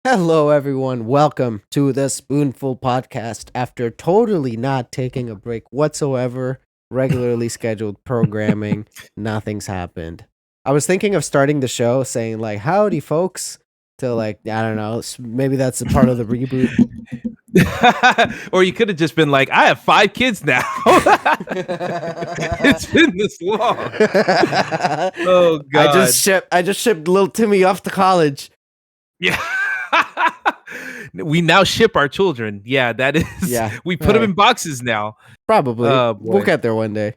Hello, everyone. Welcome to the Spoonful podcast. After totally not taking a break whatsoever, regularly scheduled programming, nothing's happened. I was thinking of starting the show saying, like, howdy, folks, to, like, I don't know, maybe that's a part of the reboot. Or you could have just been like, I have 5 kids now. It's been this long. Oh God. I just shipped little Timmy off to college. Yeah. We now ship our children. Yeah, that is. Yeah. We put them in boxes now. Probably. Oh We'll boy. get there one day.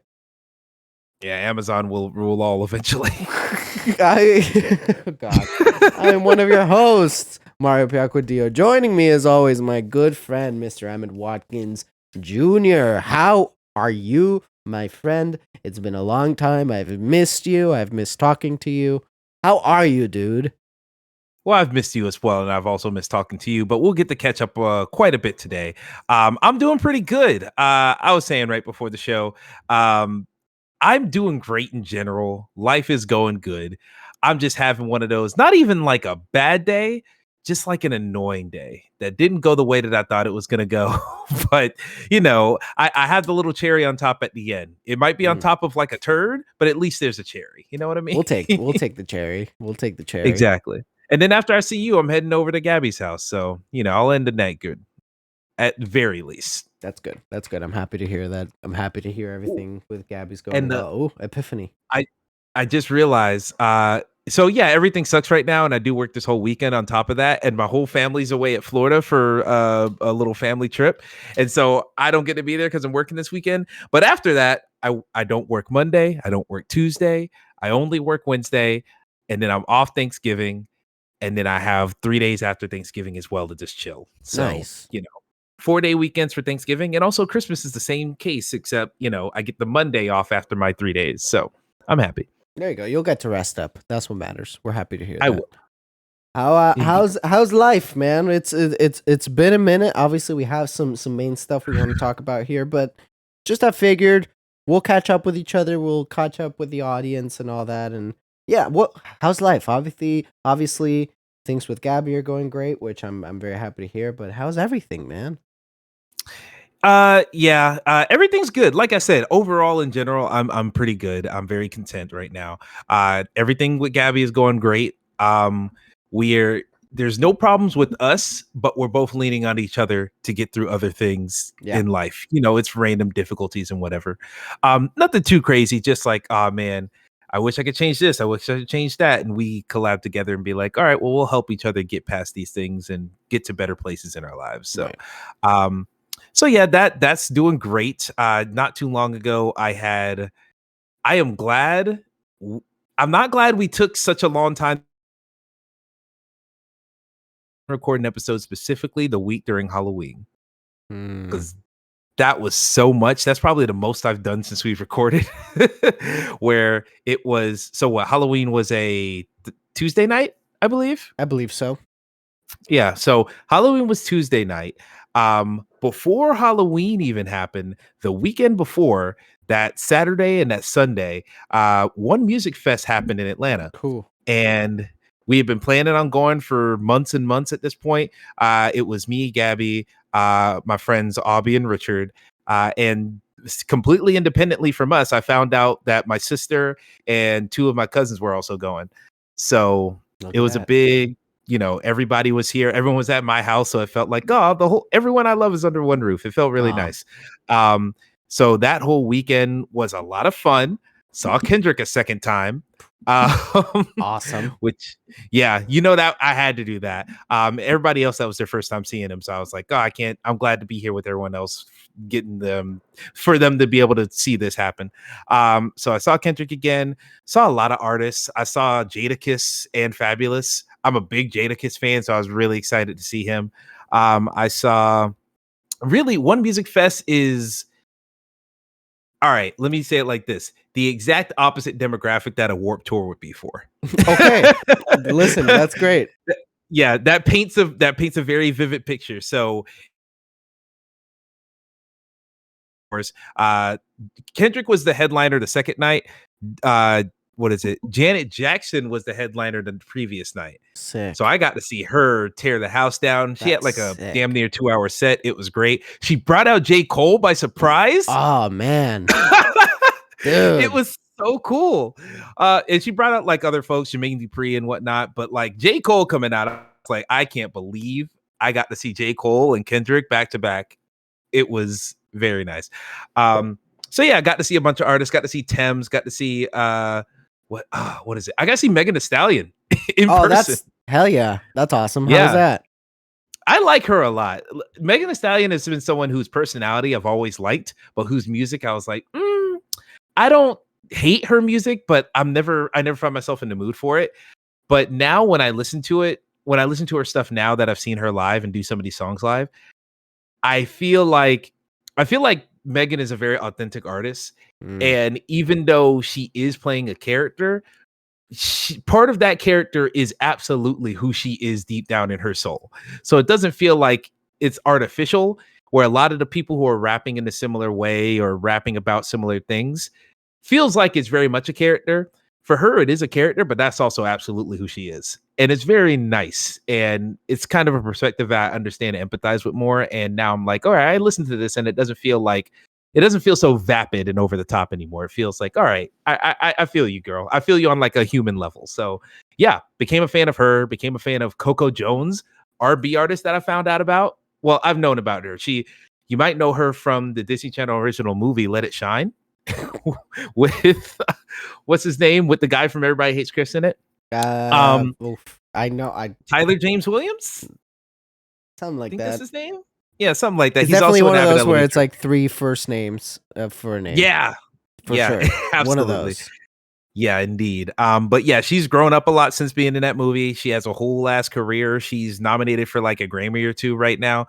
Yeah, Amazon will rule all eventually. God, I am one of your hosts, Mario Piacquadio. Joining me, as always, my good friend, Mr. Emmett Watkins Jr. How are you, my friend? It's been a long time. I've missed you. I've missed talking to you. How are you, dude? Well, I've missed you as well, and I've also missed talking to you, but we'll get to catch up quite a bit today. I'm doing pretty good. I was saying right before the show, I'm doing great in general. Life is going good. I'm just having one of those, not even like a bad day, just like an annoying day that didn't go the way that I thought it was going to go. But, I have the little cherry on top at the end. It might be on top of like a turd, but at least there's a cherry. You know what I mean? We'll take the cherry. We'll take the cherry. Exactly. And then after I see you, I'm heading over to Gabby's house. So, I'll end the night good at very least. That's good. That's good. I'm happy to hear that. I'm happy to hear everything with Gabby's going And well. Oh, Epiphany. I just realized, so yeah, everything sucks right now, and I do work this whole weekend on top of that, and my whole family's away at Florida for a little family trip, and so I don't get to be there because I'm working this weekend. But after that, I don't work Monday, I don't work Tuesday, I only work Wednesday, and then I'm off Thanksgiving, and then I have 3 days after Thanksgiving as well to just chill. So Nice. 4-day weekends for Thanksgiving, and also Christmas is the same case, except I get the Monday off after my 3 days, so I'm happy. There you go. You'll get to rest up. That's what matters. We're happy to hear I that. will. Indeed. How's life, man? It's been a minute. Obviously, we have some main stuff we want to talk about here, but just I figured we'll catch up with each other. We'll catch up with the audience and all that. And yeah, how's life? Obviously, things with Gabby are going great, which I'm very happy to hear. But how's everything, man? Everything's good. Like I said, overall in general, I'm pretty good. I'm very content right now. Everything with Gabby is going great. We're There's no problems with us, but we're both leaning on each other to get through other things in life. It's random difficulties and whatever. Nothing too crazy, just like, oh man, I wish I could change this. I wish I could change that. And we collab together and be like, all right, well, we'll help each other get past these things and get to better places in our lives. So, Right. so yeah, that's doing great. Not too long ago, I am glad. I'm not glad we took such a long time recording episodes, specifically the week during Halloween, because that was so much. That's probably the most I've done since we've recorded. Where it was, so what? Halloween was a Tuesday night, I believe. I believe so. Yeah, so Halloween was Tuesday night. Before Halloween even happened, the weekend before, that Saturday and that Sunday, One Music Fest happened in Atlanta. Cool. And we had been planning on going for months and months at this point. It was me, Gabby, my friends Aubrey and Richard, and completely independently from us, I found out that my sister and 2 of my cousins were also going. So it was a big, everybody was here. Everyone was at my house, so it felt like, everyone I love is under one roof. It felt really nice. So that whole weekend was a lot of fun. Saw Kendrick a second time. Awesome. Which, that I had to do that. Everybody else, that was their first time seeing him, so I was like, I'm glad to be here with everyone else, for them to be able to see this happen. So I saw Kendrick again, saw a lot of artists. I saw Jadakiss and Fabulous. I'm a big Jadakiss fan, so I was really excited to see him. I saw, really, One Music Fest is, all right, let me say it like this: the exact opposite demographic that a Warped Tour would be for. Okay. Listen, that's great. Yeah, that paints a very vivid picture. So, Kendrick was the headliner the second night. what is it? Janet Jackson was the headliner the previous night. Sick. So I got to see her tear the house down. She had That's like a sick. damn near 2-hour set. It was great. She brought out J. Cole by surprise. Oh man, It dude. was so cool. And she brought out like other folks, Jermaine Dupri and whatnot. But like J. Cole coming out, I was like, I can't believe I got to see J. Cole and Kendrick back to back. It was very nice. So yeah, I got to see a bunch of artists, got to see Thames, got to see what is it? I got to see Megan Thee Stallion in person. That's hell yeah. That's awesome. Yeah. How's that? I like her a lot. Megan Thee Stallion has been someone whose personality I've always liked, but whose music I was like, I don't hate her music, but I never find myself in the mood for it. But now when I listen to her stuff now that I've seen her live and do some of these songs live, I feel like Megan is a very authentic artist. And even though she is playing a character, part of that character is absolutely who she is deep down in her soul. So it doesn't feel like it's artificial, where a lot of the people who are rapping in a similar way or rapping about similar things feels like it's very much a character. For her, it is a character, but that's also absolutely who she is. And it's very nice. And it's kind of a perspective that I understand and empathize with more. And now I'm like, all right, I listen to this and it doesn't feel so vapid and over the top anymore. It feels like, all right, I feel you, girl. I feel you on like a human level. So yeah, became a fan of her, became a fan of Coco Jones, R&B artist that I found out about. Well, I've known about her. You might know her from the Disney Channel original movie, Let It Shine. With what's his name? With the guy from Everybody Hates Chris in it. I know. Tyler James Williams? Something like I think that. that's his name. Yeah, something like that. It's He's definitely also one of those where it's elevator. like 3 first names for a name. Yeah, for sure. Absolutely. One of those. Yeah, indeed. But yeah, she's grown up a lot since being in that movie. She has a whole ass career. She's nominated for like a Grammy or 2 right now.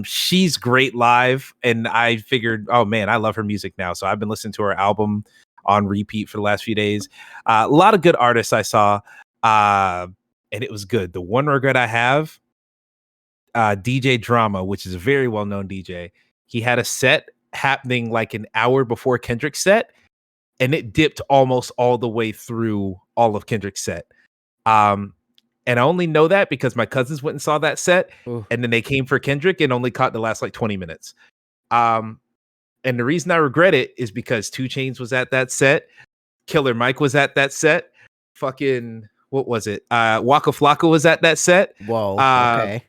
She's great live, and I figured, oh man, I love her music now. So I've been listening to her album on repeat for the last few days. A lot of good artists I saw, and it was good. The one regret I have, DJ Drama, which is a very well-known DJ. He had a set happening like an hour before Kendrick's set, and it dipped almost all the way through all of Kendrick's set. And I only know that because my cousins went and saw that set, and then they came for Kendrick and only caught the last like 20 minutes. And the reason I regret it is because 2 Chainz was at that set, Killer Mike was at that set, fucking what was it? Waka Flocka was at that set. Whoa, okay.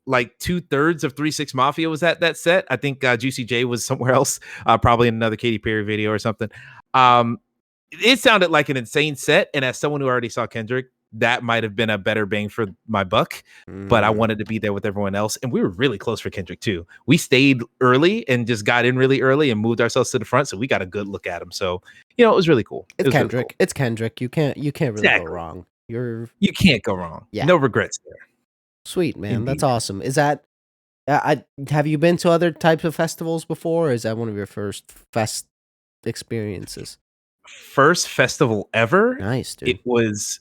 Like 2/3 of 3-6 Mafia was at that set. I think Juicy J was somewhere else, probably in another Katy Perry video or something. It sounded like an insane set, and as someone who already saw Kendrick, that might have been a better bang for my buck. But I wanted to be there with everyone else, and we were really close for Kendrick too. We stayed early and just got in really early and moved ourselves to the front, so we got a good look at him. So it was really cool. It's Kendrick. Really cool. It's Kendrick. You can't really go wrong. You can't go wrong. Yeah. No regrets there. Sweet, man. Indeed. That's awesome. Is that have you been to other types of festivals before, or is that one of your first fest experiences? First festival ever. Nice, dude. It was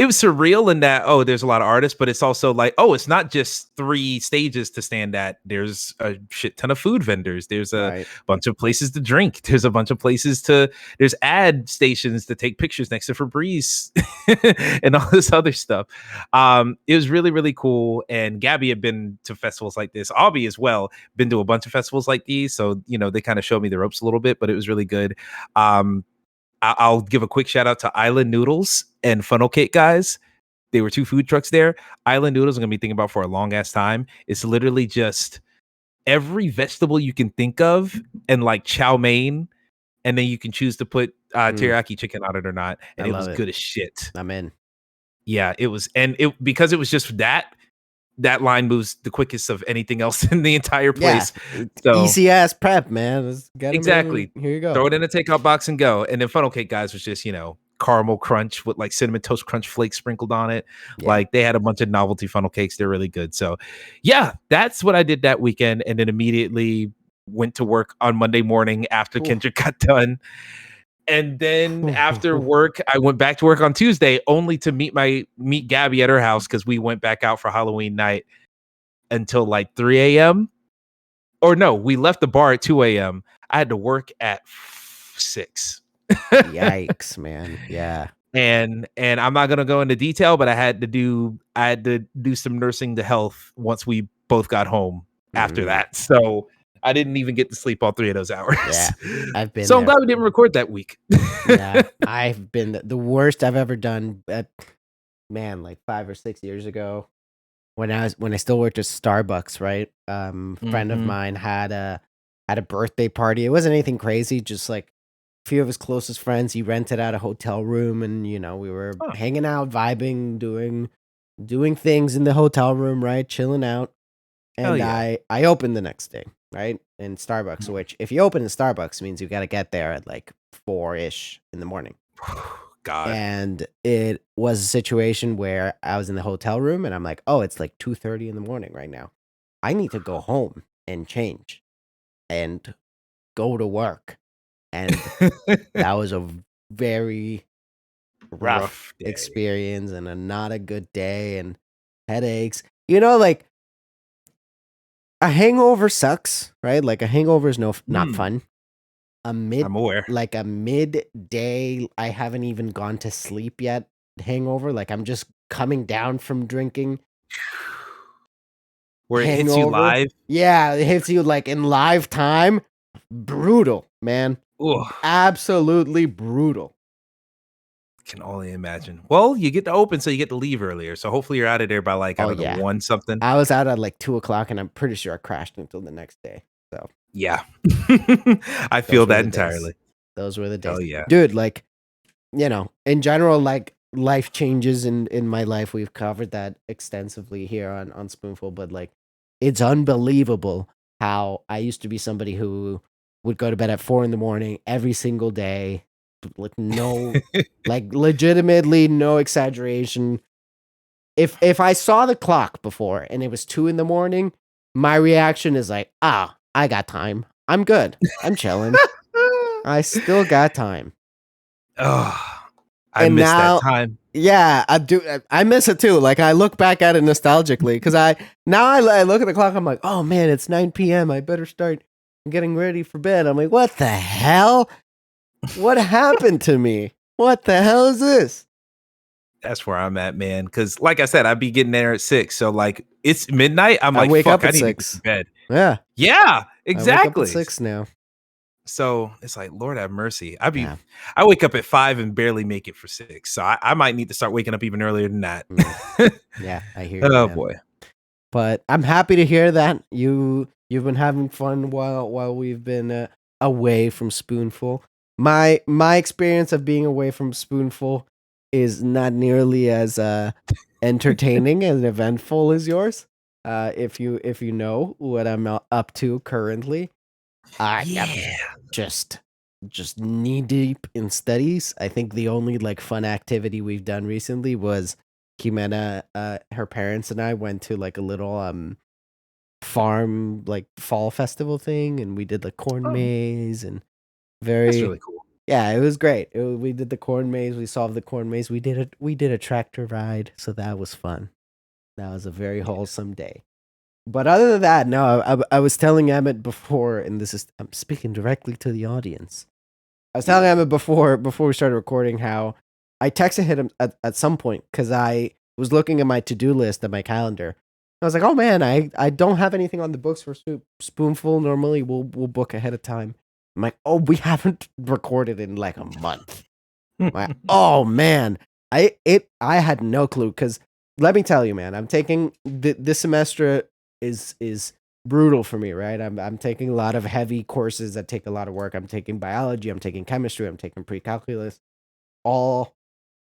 surreal in that, there's a lot of artists, but it's also like, it's not just 3 stages to stand at. There's a shit ton of food vendors. There's a bunch of places to drink. There's a bunch of places there's ad stations to take pictures next to Febreze and all this other stuff. It was really, really cool. And Gabby had been to festivals like this. Aubie as well, been to a bunch of festivals like these. So, they kind of showed me the ropes a little bit, but it was really good. I'll give a quick shout out to Island Noodles and Funnel Cake guys. They were 2 food trucks there. Island Noodles I'm going to be thinking about for a long ass time. It's literally just every vegetable you can think of and like chow mein. And then you can choose to put teriyaki chicken on it or not. And it was good as shit. I'm in. Yeah, it was. And because it was just that line moves the quickest of anything else in the entire place. Yeah. So easy ass prep, man. Exactly. Here you go. Throw it in a takeout box and go. And then Funnel Cake guys was just, caramel crunch with like cinnamon toast crunch flakes sprinkled on it. Yeah. Like they had a bunch of novelty funnel cakes. They're really good. So yeah, that's what I did that weekend. And then immediately went to work on Monday morning after Kendrick got done. And then after work, I went back to work on Tuesday only to meet Gabby at her house because we went back out for Halloween night until like 3 a.m. Or no, we left the bar at 2 a.m. I had to work at 6. Yikes, man. Yeah. And I'm not gonna go into detail, but I had to do some nursing to health once we both got home after Mm, that. So I didn't even get to sleep all 3 of those hours. yeah. I've been So I'm there. glad we didn't record that week. Yeah. I've been the worst I've ever done man, like 5 or 6 years ago when I still worked at Starbucks, right? Friend of Mhm. mine had a birthday party. It wasn't anything crazy, just like a few of his closest friends. He rented out a hotel room and we were Oh, hanging out, vibing, doing things in the hotel room, right? Chilling out. hell And yeah. I opened the next day, right? In Starbucks, which if you open in Starbucks means you gotta get there at like 4-ish in the morning. God. And it was a situation where I was in the hotel room and I'm like, oh, it's like 2:30 in the morning right now. I need to go home and change and go to work. And that was a very rough Rough day. experience and not a good day and headaches. Like a hangover sucks, right? Like a hangover is not Mm, fun. A I'm aware. midday, I haven't even gone to sleep yet. Hangover, like I'm just coming down from drinking. Where it hits you Hangover, live. yeah, it hits you like in live time. Brutal, man. Ugh, Absolutely brutal. can only imagine. Well, you get to open, so you get to leave earlier. So hopefully you're out of there by like, I Oh don't know, yeah, 1 something. I was out at like 2 o'clock, and I'm pretty sure I crashed until the next day. So Yeah. I feel those were that the days. entirely. Those were the days, Hell yeah. dude. Like in general, like life changes in my life. We've covered that extensively here on Spoonful, but like it's unbelievable how I used to be somebody who would go to bed at 4 in the morning every single day, like no, like legitimately no exaggeration. If I saw the clock before and it was 2 in the morning, my reaction is like, I got time. I'm good. I'm chilling. I still got time. Oh, I And miss that now, time. yeah, I do. I miss it too. Like I look back at it nostalgically because I look at the clock. I'm like, oh man, it's 9 p.m. I better start getting ready for bed. I'm like, what the hell? What happened to me? What the hell is this? That's where I'm at, man. Because like I said, I'd be getting there at 6. So like it's midnight. I'm I like, wake up fuck, I at need to get to 6. bed. Yeah, Yeah, I wake up at exactly. 6 now. So it's like, Lord have mercy. Yeah. I wake up at 5 and barely make it for 6. So I might need to start waking up even earlier than that. Mm, yeah, I hear you, Oh man. boy. But I'm happy to hear that you've been having fun while we've been away from Spoonful. My experience of being away from Spoonful is not nearly as entertaining and eventful as yours. If you know what I'm up to currently, I'm Yeah. just just knee deep in studies. I think the only like fun activity we've done recently was Jimena, her parents and I went to like a little farm like fall festival thing, and we did the corn Oh, maze and that's very really cool. yeah, it was great. We did the corn maze, we solved the corn maze, we did a tractor ride, so that was fun. That was a very Yeah. wholesome day. But other than that, no, I was telling Emmett before, and I'm speaking directly to the audience. I was telling Emmett before we started recording how I texted him at some point because I was looking at my to-do list at my calendar. I was like, oh man, I don't have anything on the books for Spoonful. Normally we'll book ahead of time. I'm like, oh, we haven't recorded in like a month. I'm like, oh man, I had no clue because let me tell you, man, I'm taking this semester is brutal for me, right? I'm taking a lot of heavy courses that take a lot of work. I'm taking biology, I'm taking chemistry, I'm taking pre-calculus, all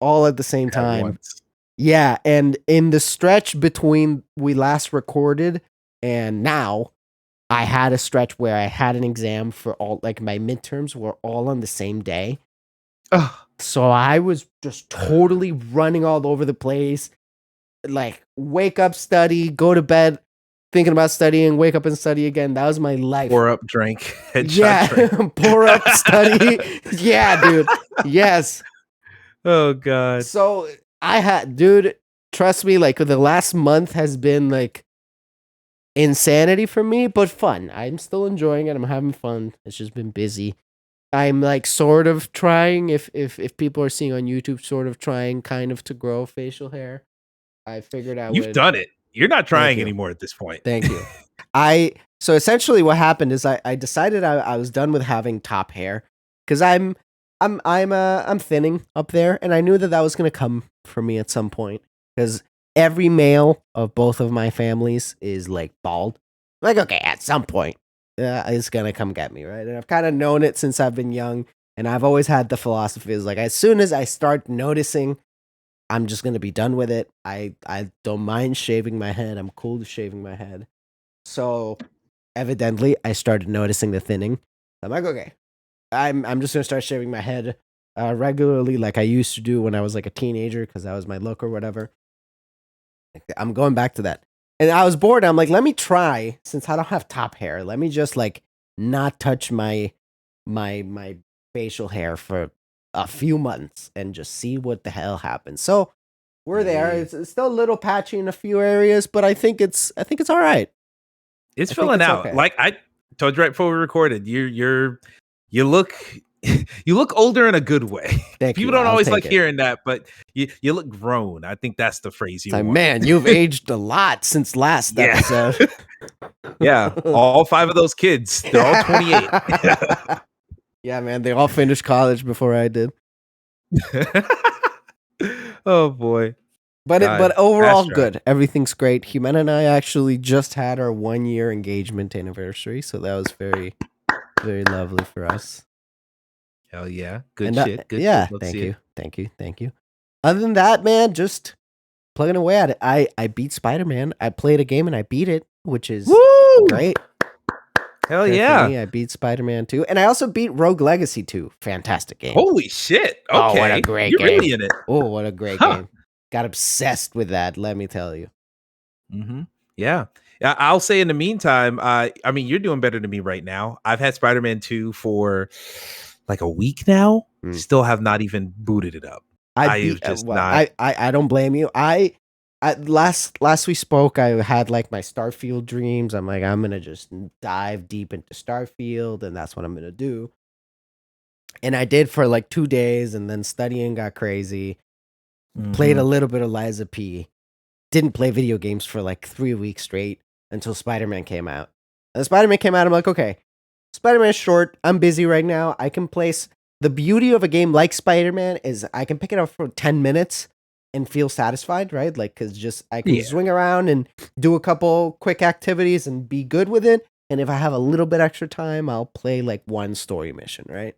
all at the same At time. once. Yeah, and in the stretch between we last recorded and now, I had a stretch where I had an exam for all like my midterms were all on the same day. Oh, So I was just totally running all over the place. Like wake up, study, go to bed, thinking about studying, wake up and study again. That was my life. pour up drink, headshot Yeah, drink. pour up, study. Yeah, dude. Yes. Oh god. So dude, trust me, like the last month has been like insanity for me, but fun. I'm still enjoying it. I'm having fun. It's just been busy. I'm like sort of trying, if people are seeing on YouTube, sort of trying kind of to grow facial hair. I figured I You've would. done it. You're not Thank trying you. anymore at this point. Thank you. So essentially what happened is I decided I was done with having top hair because I'm thinning up there, and I knew that was gonna come for me at some point because every male of both of my families is like bald. Like, okay, at some point, it's gonna come get me, right? And I've kind of known it since I've been young, and I've always had the philosophy is like, as soon as I start noticing, I'm just gonna be done with it. I don't mind shaving my head. I'm cool with shaving my head. So evidently, I started noticing the thinning. I'm like, okay, I'm just gonna start shaving my head regularly, like I used to do when I was like a teenager, because that was my look or whatever. I'm going back to that, and I was bored. I'm like, let me try, since I don't have top hair. Let me just like not touch my facial hair for a few months and just see what the hell happens. So we're there. Yeah. It's still a little patchy in a few areas, but I think it's all right. It's I think filling it's out. okay. Like I told you right before we recorded, you look you look older in a good way. Thank People you. don't I'll always take like it. hearing that, but you look grown. I think that's the phrase It's you like, want. man, you've aged a lot since last Yeah. episode. Yeah. All 5 of those kids, they're all 28. Yeah, man, they all finished college before I did. Oh boy. But God. overall Fast track. good. Everything's great. Humana and I actually just had our 1 year engagement anniversary, so that was very, very lovely for us. Hell yeah. Good And shit. Good shit. yeah, Love to thank see it. you, thank you, thank you. Other than that, man, just plugging away at it. I beat Spider-Man. I played a game and I beat it, which is Woo! great. Hell Good for yeah. me. I beat Spider-Man 2, and I also beat Rogue Legacy 2. Fantastic game. Holy shit. Oh, what a Okay. great You're game. really in it. Oh, what a great Huh. game. Got obsessed with that, let me tell you. Mm-hmm. Yeah. I'll say in the meantime, I mean, you're doing better than me right now. I've had Spider-Man 2 for like a week now. Mm. Still have not even booted it up. I I've beat just well, not. I don't blame you. Last we spoke, I had like my Starfield dreams. I'm like, I'm gonna just dive deep into Starfield, and that's what I'm gonna do. And I did for like 2 days, and then studying got crazy. Played a Mhm. little bit of Liza P. Didn't play video games for like 3 weeks straight until Spider-Man came out. And Spider-Man came out, I'm like, okay, Spider-Man is short. I'm busy right now. I can place. The beauty of a game like Spider-Man is I can pick it up for 10 minutes and feel satisfied, right? Like, because just I can Yeah. swing around and do a couple quick activities and be good with it. And if I have a little bit extra time, I'll play like one story mission, right?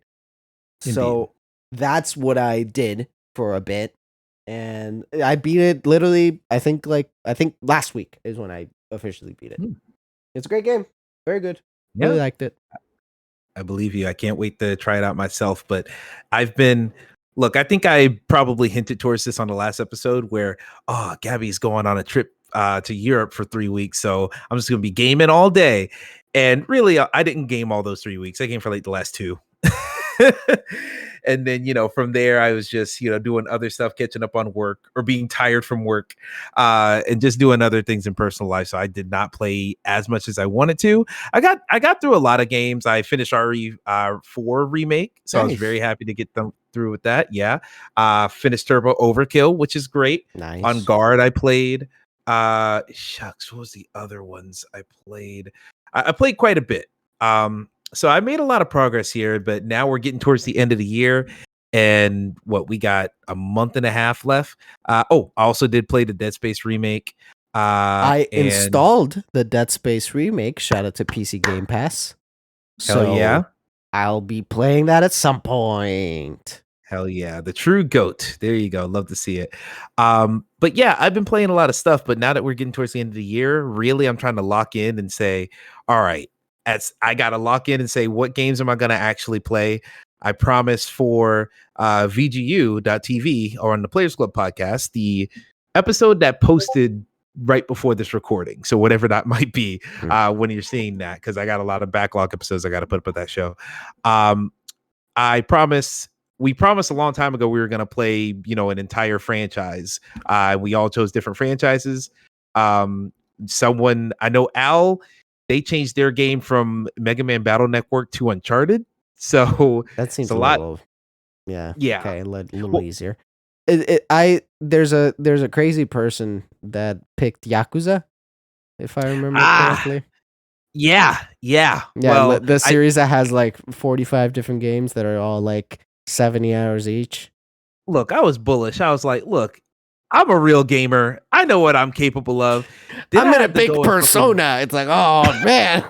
Indeed. So that's what I did for a bit. And I beat it literally, I think last week is when I officially beat it. Hmm. It's a great game. Very good. Yeah. Really liked it. I believe you. I can't wait to try it out myself. But I've been look, I think I probably hinted towards this on the last episode where Gabby's going on a trip to Europe for 3 weeks. So I'm just gonna be gaming all day. And really, I didn't game all those 3 weeks. I game for like the last 2. And then, from there, I was just, doing other stuff, catching up on work or being tired from work, and just doing other things in personal life. So I did not play as much as I wanted to. I got through a lot of games. I finished RE4 remake, so I was Nice. very happy to get them through with that. Yeah. Finished Turbo Overkill, which is great. On Nice. Guard, I played. Shucks, what was the other ones I played? I played quite a bit. So I made a lot of progress here, but now we're getting towards the end of the year, and we got a month and a half left. I also did play the Dead Space remake. I And installed the Dead Space remake. Shout out to PC Game Pass. hell yeah. So I'll be playing that at some point. Hell yeah, the true goat. There you go. Love to see it. But yeah, I've been playing a lot of stuff, but now that we're getting towards the end of the year, really I'm trying to lock in and say, all right, I gotta lock in and say what games am I gonna actually play. I promise for VGU.TV or on the Players Club podcast, the episode that posted right before this recording. So whatever that might be, when you're seeing that, because I got a lot of backlog episodes I gotta put up with that show. I promise we promised a long time ago we were going to play, an entire franchise. We all chose different franchises. Someone I know, Al, they changed their game from Mega Man Battle Network to Uncharted. So That it's seems a a lot. little, yeah, Yeah. okay, a little Well, easier. There's a crazy person that picked Yakuza, if I remember ah, correctly. yeah, yeah. Yeah, Well, the I series that has like 45 different games that are all like 70 hours each. look, I was bullish. I was like, look, I'm a real gamer. I know what I'm capable of. Then I'm I in a had to big go and fucking persona. It's like, oh man,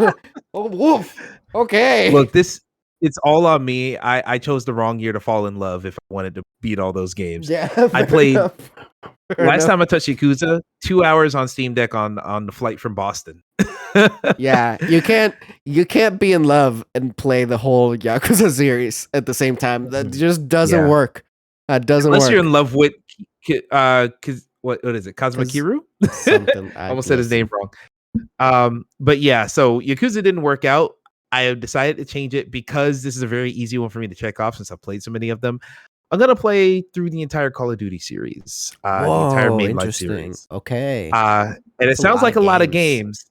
oh woof. Okay. look, this it's all on me. I chose the wrong year to fall in love if I wanted to beat all those games. Yeah, I fair played enough. Fair last enough. time I touched Yakuza, 2 hours on Steam Deck on the flight from Boston. Yeah, you can't be in love and play the whole Yakuza series at the same time. That just doesn't Yeah. work. That doesn't Unless you're work. in love with cause what is it? Cause Kazumakiru? something. I Almost said his name listen. wrong. But yeah, so Yakuza didn't work out. I have decided to change it because this is a very easy one for me to check off since I've played so many of them. I'm gonna play through the entire Call of Duty series, the entire Whoa, main life interesting. series. Okay, And it that's a sounds lot like of a lot of games. games.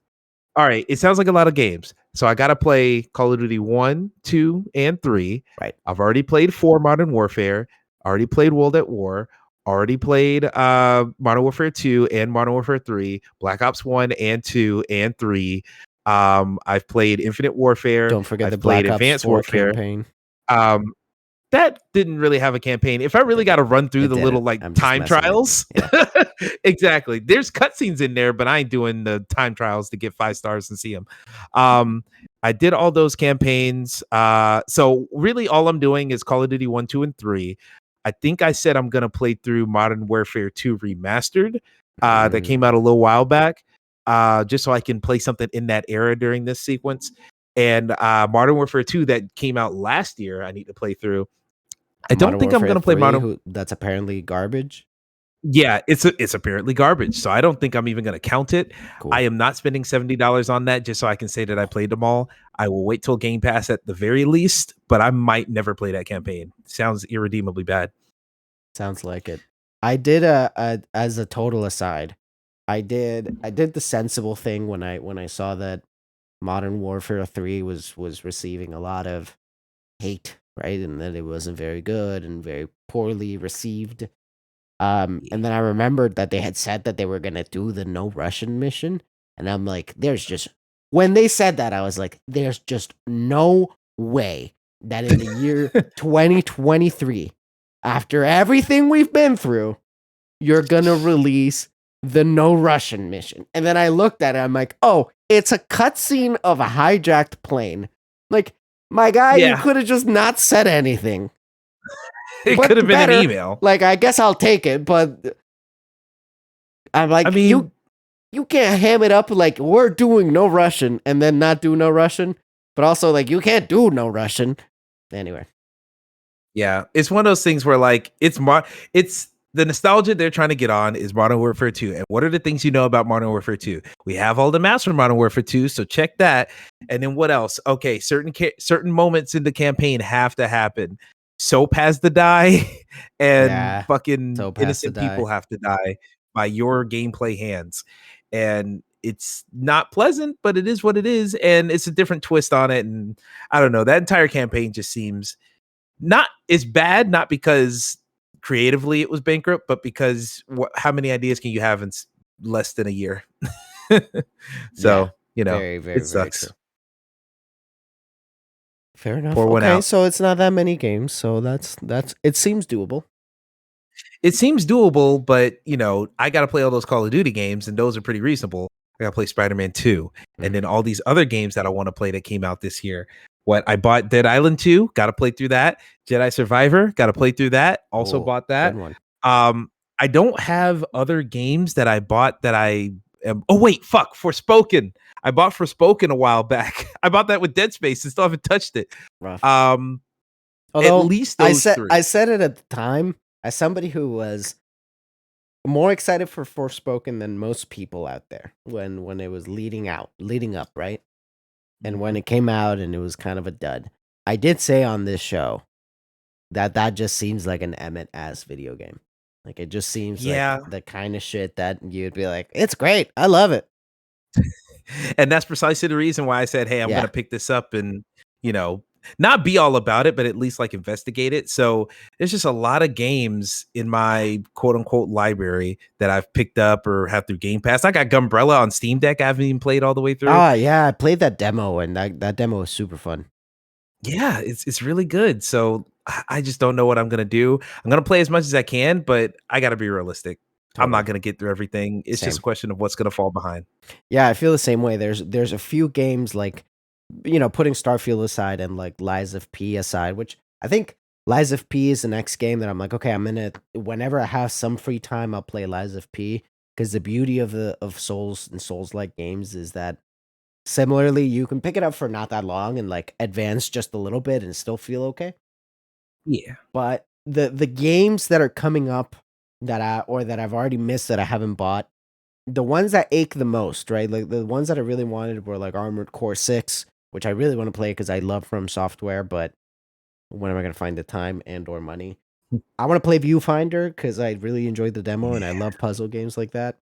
All right, it sounds like a lot of games. So I gotta play Call of Duty 1, 2, and 3. Right. I've already played 4 Modern Warfare, already played World at War, already played Modern Warfare 2 and Modern Warfare 3, Black Ops 1 and 2 and 3. I've played Infinite Warfare, Don't forget the I've played Black Ops Advanced 4 Warfare. campaign. Um, that didn't really have a campaign. If I really got to run through It the little didn't. like I'm just time messing with you. trials, Yeah. exactly. There's cutscenes in there, but I ain't doing the time trials to get 5 stars and see them. I did all those campaigns. So really, all I'm doing is Call of Duty 1, 2, and 3. I think I said I'm gonna play through Modern Warfare 2 Remastered. That Mm, came out a little while back. Just so I can play something in that era during this sequence. And Modern Warfare 2 that came out last year, I need to play through. I don't Modern think I'm Warfare gonna play 3, Modern. who that's apparently garbage. Yeah, it's apparently garbage. So I don't think I'm even gonna count it. I Cool. am not spending $70 on that just so I can say that I played them all. I will wait till Game Pass at the very least, but I might never play that campaign. Sounds irredeemably bad. Sounds like it. I did a as a total aside. I did the sensible thing when I saw that Modern Warfare 3 was receiving a lot of hate, right? And that it wasn't very good and very poorly received. And then I remembered that they had said that they were gonna do the no Russian mission, and I'm like, there's just when they said that, I was like, there's just no way that in the year 2023, after everything we've been through, you're gonna release the no Russian mission. And then I looked at it, I'm like, oh, it's a cutscene of a hijacked plane. Like, my guy, you Yeah, could have just not said anything. it could have But been an better, email. like, I guess I'll take it, but I'm I like, mean, you can't ham it up like we're doing no Russian and then not do no Russian. But also like you can't do no Russian. Anyway. yeah, it's one of those things where like it's the nostalgia they're trying to get on is Modern Warfare 2. And what are the things you know about Modern Warfare 2? We have all the maps from Modern Warfare 2, so check that. And then what else? Okay, certain moments in the campaign have to happen. Soap has to die, and Yeah. fucking So pass to innocent people die. have to die by your gameplay hands. And it's not pleasant, but it is what it is, and it's a different twist on it. And I don't know, that entire campaign just seems not is bad, not because creatively it was bankrupt, but because how many ideas can you have in less than a year? Yeah. So, you know, Very, it very, very true. sucks. Fair enough. Pour one Okay, out. so it's not that many games, so that's it seems doable. It seems doable, but you know, I got to play all those Call of Duty games, and those are pretty reasonable. I got to play Spider-Man 2, and then all these other games that I want to play that came out this year. What I bought Dead Island 2, got to play through that. Jedi Survivor, got to play through that. Also Oh, bought good that. one. I don't have other games that I bought that I am. Oh wait, fuck, Forspoken. I bought Forspoken a while back. I bought that with Dead Space and still haven't touched it. Rough. Um, at Although least those I three. said it at the time as somebody who was more excited for Forspoken than most people out there when it was leading up, right? And when Mhm. it came out and it was kind of a dud. I did say on this show that that just seems like an Emmett ass video game. Like it just seems like Yeah, the kind of shit that you'd be like, it's great, I love it. and that's precisely the reason why I said, "Hey, I'm Yeah, gonna pick this up and you know not be all about it, but at least like investigate it. So there's just a lot of games in my quote unquote library that I've picked up or have through Game Pass. I got Gumbrella on Steam Deck. I haven't even played all the way through. Ah, yeah, I played that demo, and that demo was super fun. Yeah, it's really good. So I just don't know what I'm gonna do. I'm gonna play as much as I can, but I gotta be realistic. I'm not Totally. gonna get through everything. It's just a Same. question of what's gonna fall behind. Yeah, I feel the same way. There's a few games like, putting Starfield aside and like Lies of P aside, which I think Lies of P is the next game that I'm like, okay, I'm gonna whenever I have some free time, I'll play Lies of P because the beauty of Souls and Souls like games is that similarly you can pick it up for not that long and like advance just a little bit and still feel okay. Yeah. But the games that are coming up that I've already missed that I haven't bought, the ones that ache the most, right? Like the ones that I really wanted were like Armored Core 6, which I really want to play because I love From Software, but when am I going to find the time and or money? I want to play Viewfinder because I really enjoyed the demo and I Yeah. love puzzle games like that.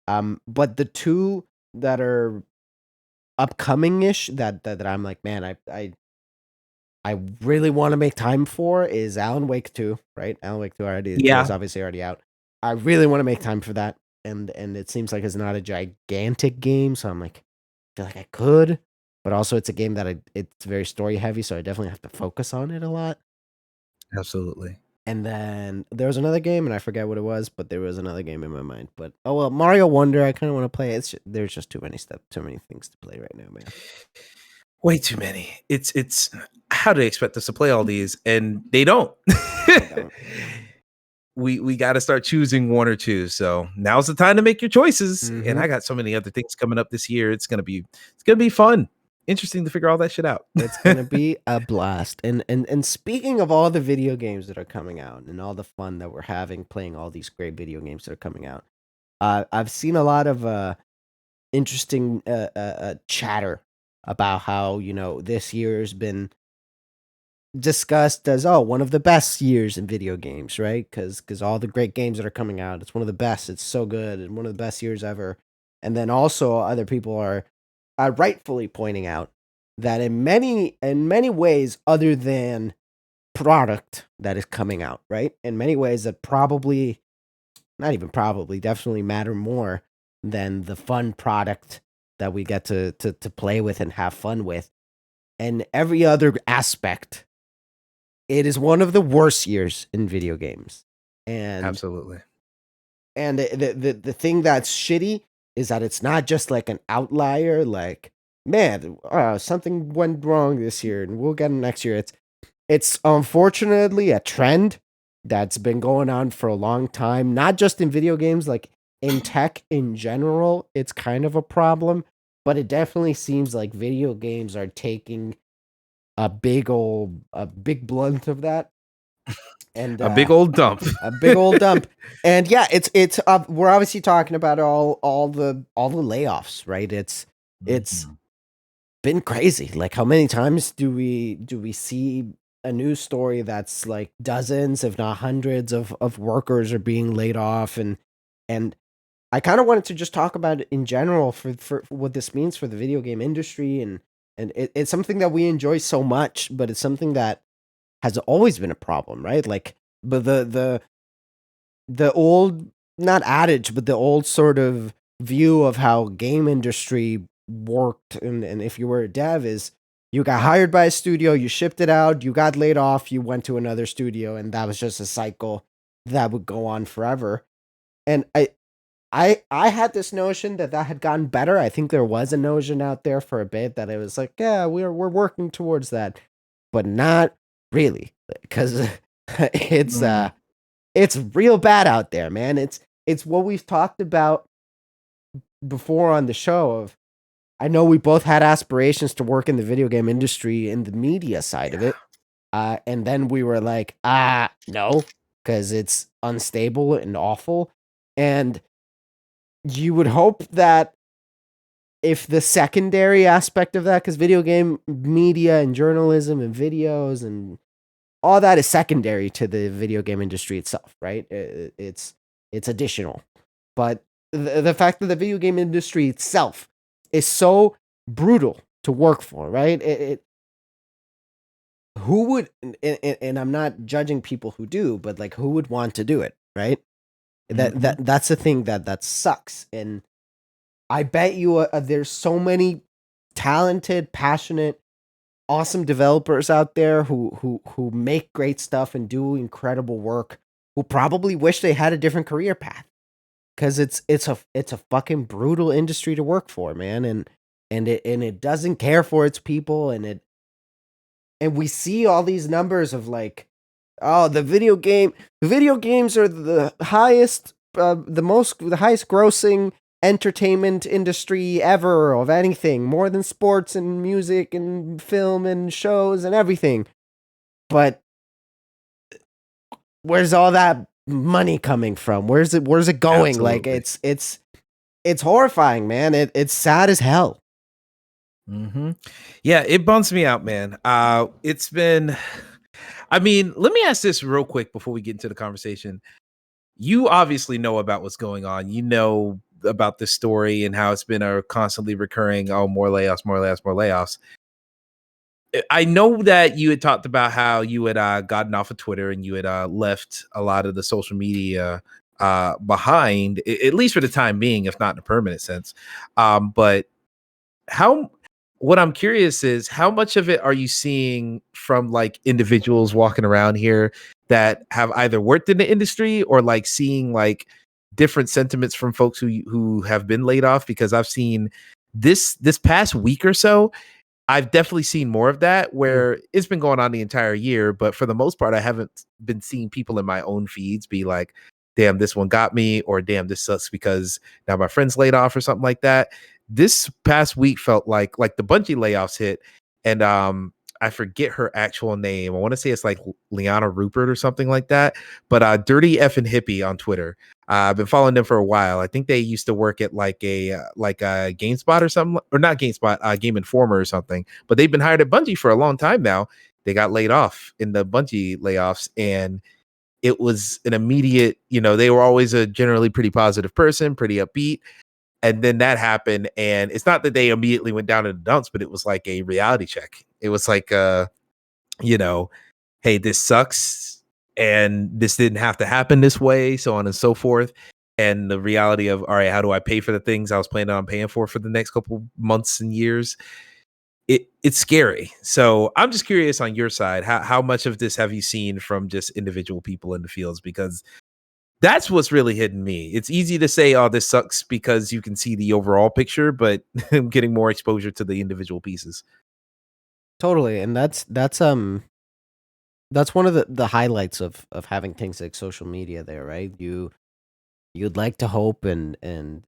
But the two that are upcoming ish that I'm like, man, I really want to make time for is Alan Wake 2, right? Alan Wake 2 already 2 is Yeah. obviously already out. I really want to make time for that. And it seems like it's not a gigantic game, so I'm like, I feel like I could, but also it's a game that it's very story heavy, so I definitely have to focus on it a lot. Absolutely. And then there was another game, and I forget what it was, but there was another game in my mind. But oh well, Mario Wonder, I kind of want to play. There's just too many stuff, too many things to play right now, man. Way too many. It's how do they expect us to play all these? And they don't. They don't. We got to start choosing one or two. So now's the time to make your choices. And Mm-hmm. I got so many other things coming up this year. It's gonna be fun. Interesting to figure all that shit out. It's gonna be a blast. And speaking of all the video games that are coming out and all the fun that we're having playing all these great video games that are coming out, I've seen a lot of interesting chatter about how this year's been discussed as one of the best years in video games, right? Because all the great games that are coming out, it's one of the best. It's so good and one of the best years ever. And then also other people are rightfully pointing out that in many ways, other than product that is coming out, right? In many ways that probably not even probably definitely matter more than the fun product that we get to play with and have fun with. And every other aspect, it is one of the worst years in video games. And Absolutely. the thing that's shitty is that it's not just like an outlier, like, man, something went wrong this year and we'll get it next year. It's unfortunately a trend that's been going on for a long time, not just in video games, like in tech in general, it's kind of a problem, but it definitely seems like video games are taking a big blunt of that. And A big old dump. a big old dump. And yeah, it's we're obviously talking about all the layoffs, right? It's Mhm. been crazy. Like how many times do we see a news story that's like dozens, if not hundreds of workers are being laid off and I kind of wanted to just talk about it in general for what this means for the video game industry and it's something that we enjoy so much, but it's something that has always been a problem, right? Like, but the old not adage, but the old sort of view of how game industry worked, and if you were a dev, is you got hired by a studio, you shipped it out, you got laid off, you went to another studio, and that was just a cycle that would go on forever. And I had this notion that had gotten better. I think there was a notion out there for a bit that it was like, yeah, we're working towards that, but not really, because it's Mm. it's real bad out there, man. It's what we've talked about before on the show. Of I know we both had aspirations to work in the video game industry in the media side of Yeah. it, and then we were like, no, because it's unstable and awful, and you would hope that if the secondary aspect of that, because video game media and journalism and videos and all that is secondary to the video game industry itself, right? It's additional, but the fact that the video game industry itself is so brutal to work for, right? who would, and I'm not judging people who do, but like who would want to do it, right? That's the thing that sucks. And I bet you there's so many talented, passionate, awesome developers out there who make great stuff and do incredible work, who probably wish they had a different career path, because it's a fucking brutal industry to work for, man. And it doesn't care for its people, and we see all these numbers of like, oh, the video games are the highest, the highest grossing entertainment industry ever of anything, more than sports and music and film and shows and everything. But where's all that money coming from? Where's it going? Absolutely. Like it's horrifying, man. It's sad as hell. Yeah, it bums me out, man. It's been, I mean, let me ask this real quick before we get into the conversation. You obviously know about what's going on. You know about this story and how it's been a constantly recurring, oh, more layoffs, more layoffs, more layoffs. I know that you had talked about how you had gotten off of Twitter and you had left a lot of the social media behind, at least for the time being, if not in a permanent sense. But how, what I'm curious is, how much of it are you seeing from like individuals walking around here that have either worked in the industry, or like seeing like different sentiments from folks who have been laid off? Because I've seen this past week or so, I've definitely seen more of that, where it's been going on the entire year, but for the most part, I haven't been seeing people in my own feeds be like, damn, this one got me, or damn, this sucks because now my friend's laid off, or something like that. This past week felt like the Bungie layoffs hit, and I forget her actual name. I want to say it's like Liana Rupert or something like that, but Dirty Effing Hippie on Twitter. I've been following them for a while. I think they used to work at like a GameSpot or something, or not GameSpot, Game Informer or something. But they've been hired at Bungie for a long time now. They got laid off in the Bungie layoffs, and it was an immediate. They were always a generally pretty positive person, pretty upbeat. And then that happened, and it's not that they immediately went down in the dumps, but it was like a reality check. It was like, hey, this sucks, and this didn't have to happen this way, so on and so forth. And the reality of, all right, how do I pay for the things I was planning on paying for the next couple months and years? It's scary. So I'm just curious on your side, how much of this have you seen from just individual people in the fields? Because that's what's really hitting me. It's easy to say, oh, this sucks, because you can see the overall picture, but I'm getting more exposure to the individual pieces. Totally. And that's one of the highlights of having things like social media there, right? You'd like to hope, and I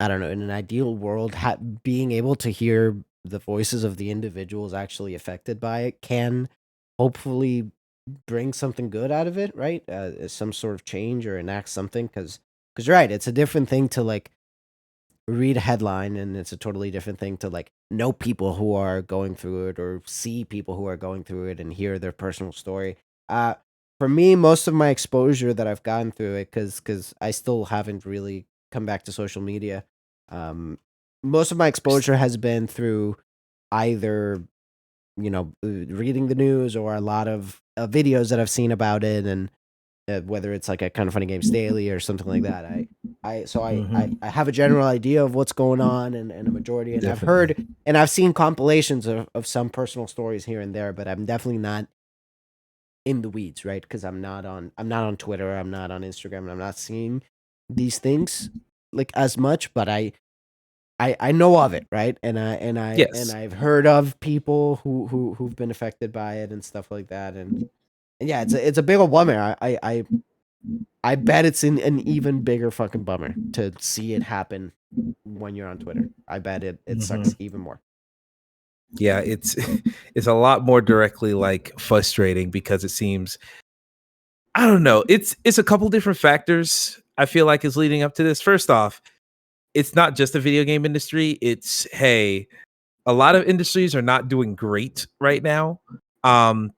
don't know, in an ideal world, being able to hear the voices of the individuals actually affected by it can hopefully bring something good out of it, right? Some sort of change, or enact something, because you're right, it's a different thing to like read a headline, and it's a totally different thing to like know people who are going through it, or see people who are going through it and hear their personal story. uh for me, most of my exposure that I've gotten through it, because I still haven't really come back to social media, most of my exposure has been through either, reading the news, or a lot of videos that I've seen about it, and whether it's like a Kind of Funny Games daily or something like that. I have a general idea of what's going on, and a majority, and I've heard and I've seen compilations of some personal stories here and there, but I'm definitely not in the weeds, right? Because I'm not on Twitter, I'm not on Instagram, and I'm not seeing these things like as much, but I know of it, right? And Yes. I've heard of people who've been affected by it and stuff like that, and yeah, it's a big old bummer. I bet it's an even bigger fucking bummer to see it happen when you're on Twitter. I bet it sucks even more. Yeah, it's it's a lot more directly like frustrating, because it seems, I don't know, it's a couple different factors I feel like is leading up to this. First off, it's not just the video game industry. It's, hey, a lot of industries are not doing great right now. Um,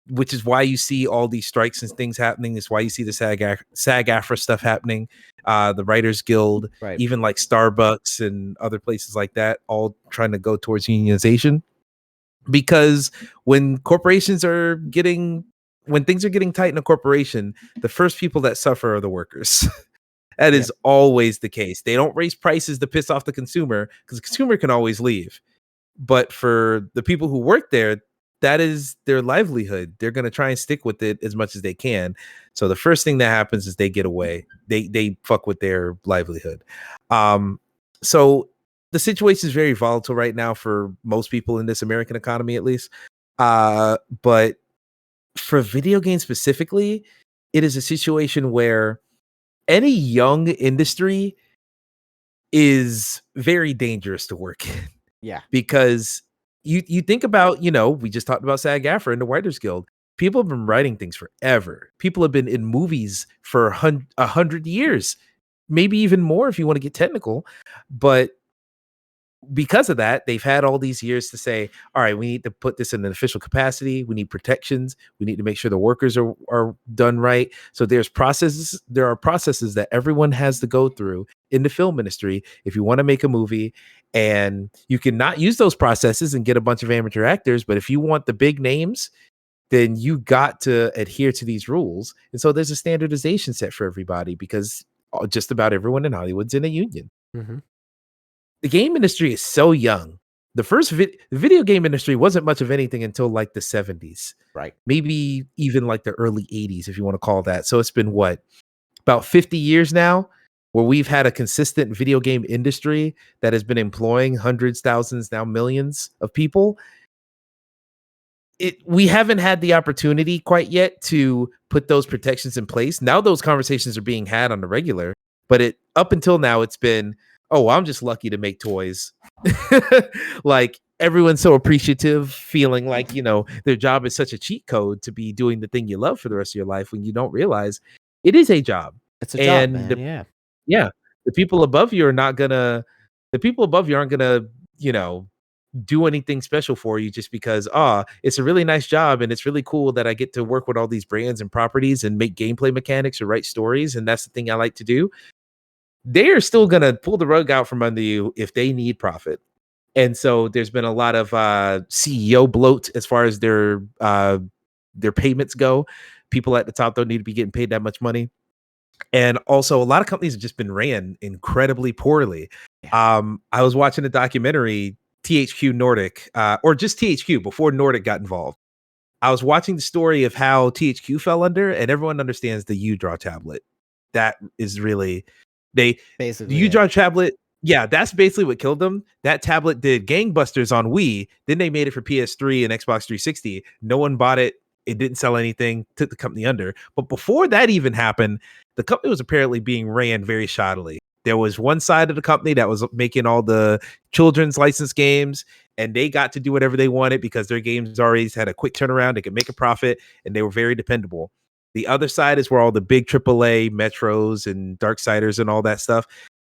which is why you see all these strikes and things happening. It's why you see the SAG-AFTRA stuff happening, the Writers Guild, Right. even like Starbucks and other places like that, all trying to go towards unionization. because when corporations are getting when things are getting tight in a corporation, the first people that suffer are the workers. That Yep. is always the case. They don't raise prices to piss off the consumer because the consumer can always leave. But for the people who work there, that is their livelihood. They're going to try and stick with it as much as they can. So the first thing that happens is they get away. They fuck with their livelihood. So the situation is very volatile right now for most people in this American economy, at least. But for video games specifically, it is a situation where any young industry is very dangerous to work in Yeah. because you think about, we just talked about SAG-AFTRA and the Writers Guild. People have been writing things forever. People have been in movies for 100 years, maybe even more if you want to get technical. But because of that, they've had all these years to say, all right, we need to put this in an official capacity. We need protections. We need to make sure the workers are done right. So there are processes that everyone has to go through in the film industry if you want to make a movie. And you can not use those processes and get a bunch of amateur actors. But if you want the big names, then you got to adhere to these rules. And so there's a standardization set for everybody because just about everyone in Hollywood's in a union. Mm-hmm. The game industry is so young. The first the video game industry wasn't much of anything until like the 70s, Right. maybe even like the early 80s, if you want to call that. So it's been what, about 50 years now where we've had a consistent video game industry that has been employing hundreds, thousands, now millions of people. We haven't had the opportunity quite yet to put those protections in place. Now those conversations are being had on the regular, but up until now it's been, oh, I'm just lucky to make toys. Like everyone's so appreciative, feeling like, their job is such a cheat code to be doing the thing you love for the rest of your life when you don't realize it is a job. It's a job, And man. Yeah. yeah, the people above you aren't gonna, do anything special for you just because it's a really nice job and it's really cool that I get to work with all these brands and properties and make gameplay mechanics or write stories, and that's the thing I like to do. They are still gonna pull the rug out from under you if they need profit. And so there's been a lot of CEO bloat as far as their payments go. People at the top don't need to be getting paid that much money. And also a lot of companies have just been ran incredibly poorly. Yeah. I was watching a documentary, THQ Nordic, or just THQ before Nordic got involved. I was watching the story of how THQ fell under, and everyone understands the UDraw tablet. That is really the Basically it. UDraw tablet. Yeah, that's basically what killed them. That tablet did gangbusters on Wii. Then they made it for PS3 and Xbox 360. No one bought it. It didn't sell anything, took the company under. But before that even happened, the company was apparently being ran very shoddily. There was one side of the company that was making all the children's licensed games, and they got to do whatever they wanted because their games always had a quick turnaround. They could make a profit, and they were very dependable. The other side is where all the big AAA Metros and Darksiders and all that stuff,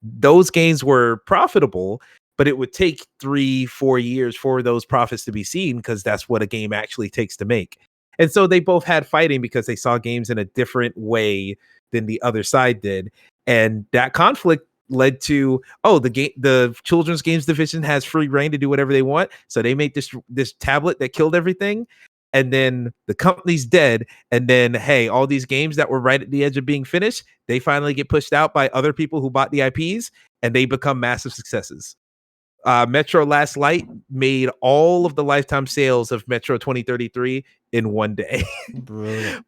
those games were profitable, but it would take 3-4 years for those profits to be seen because that's what a game actually takes to make. And so they both had fighting because they saw games in a different way than the other side did. And that conflict led to, the children's games division has free reign to do whatever they want. So they made this tablet that killed everything. And then the company's dead. And then, hey, all these games that were right at the edge of being finished, they finally get pushed out by other people who bought the IPs, and they become massive successes. Metro Last Light made all of the lifetime sales of Metro 2033 in one day. Brutal.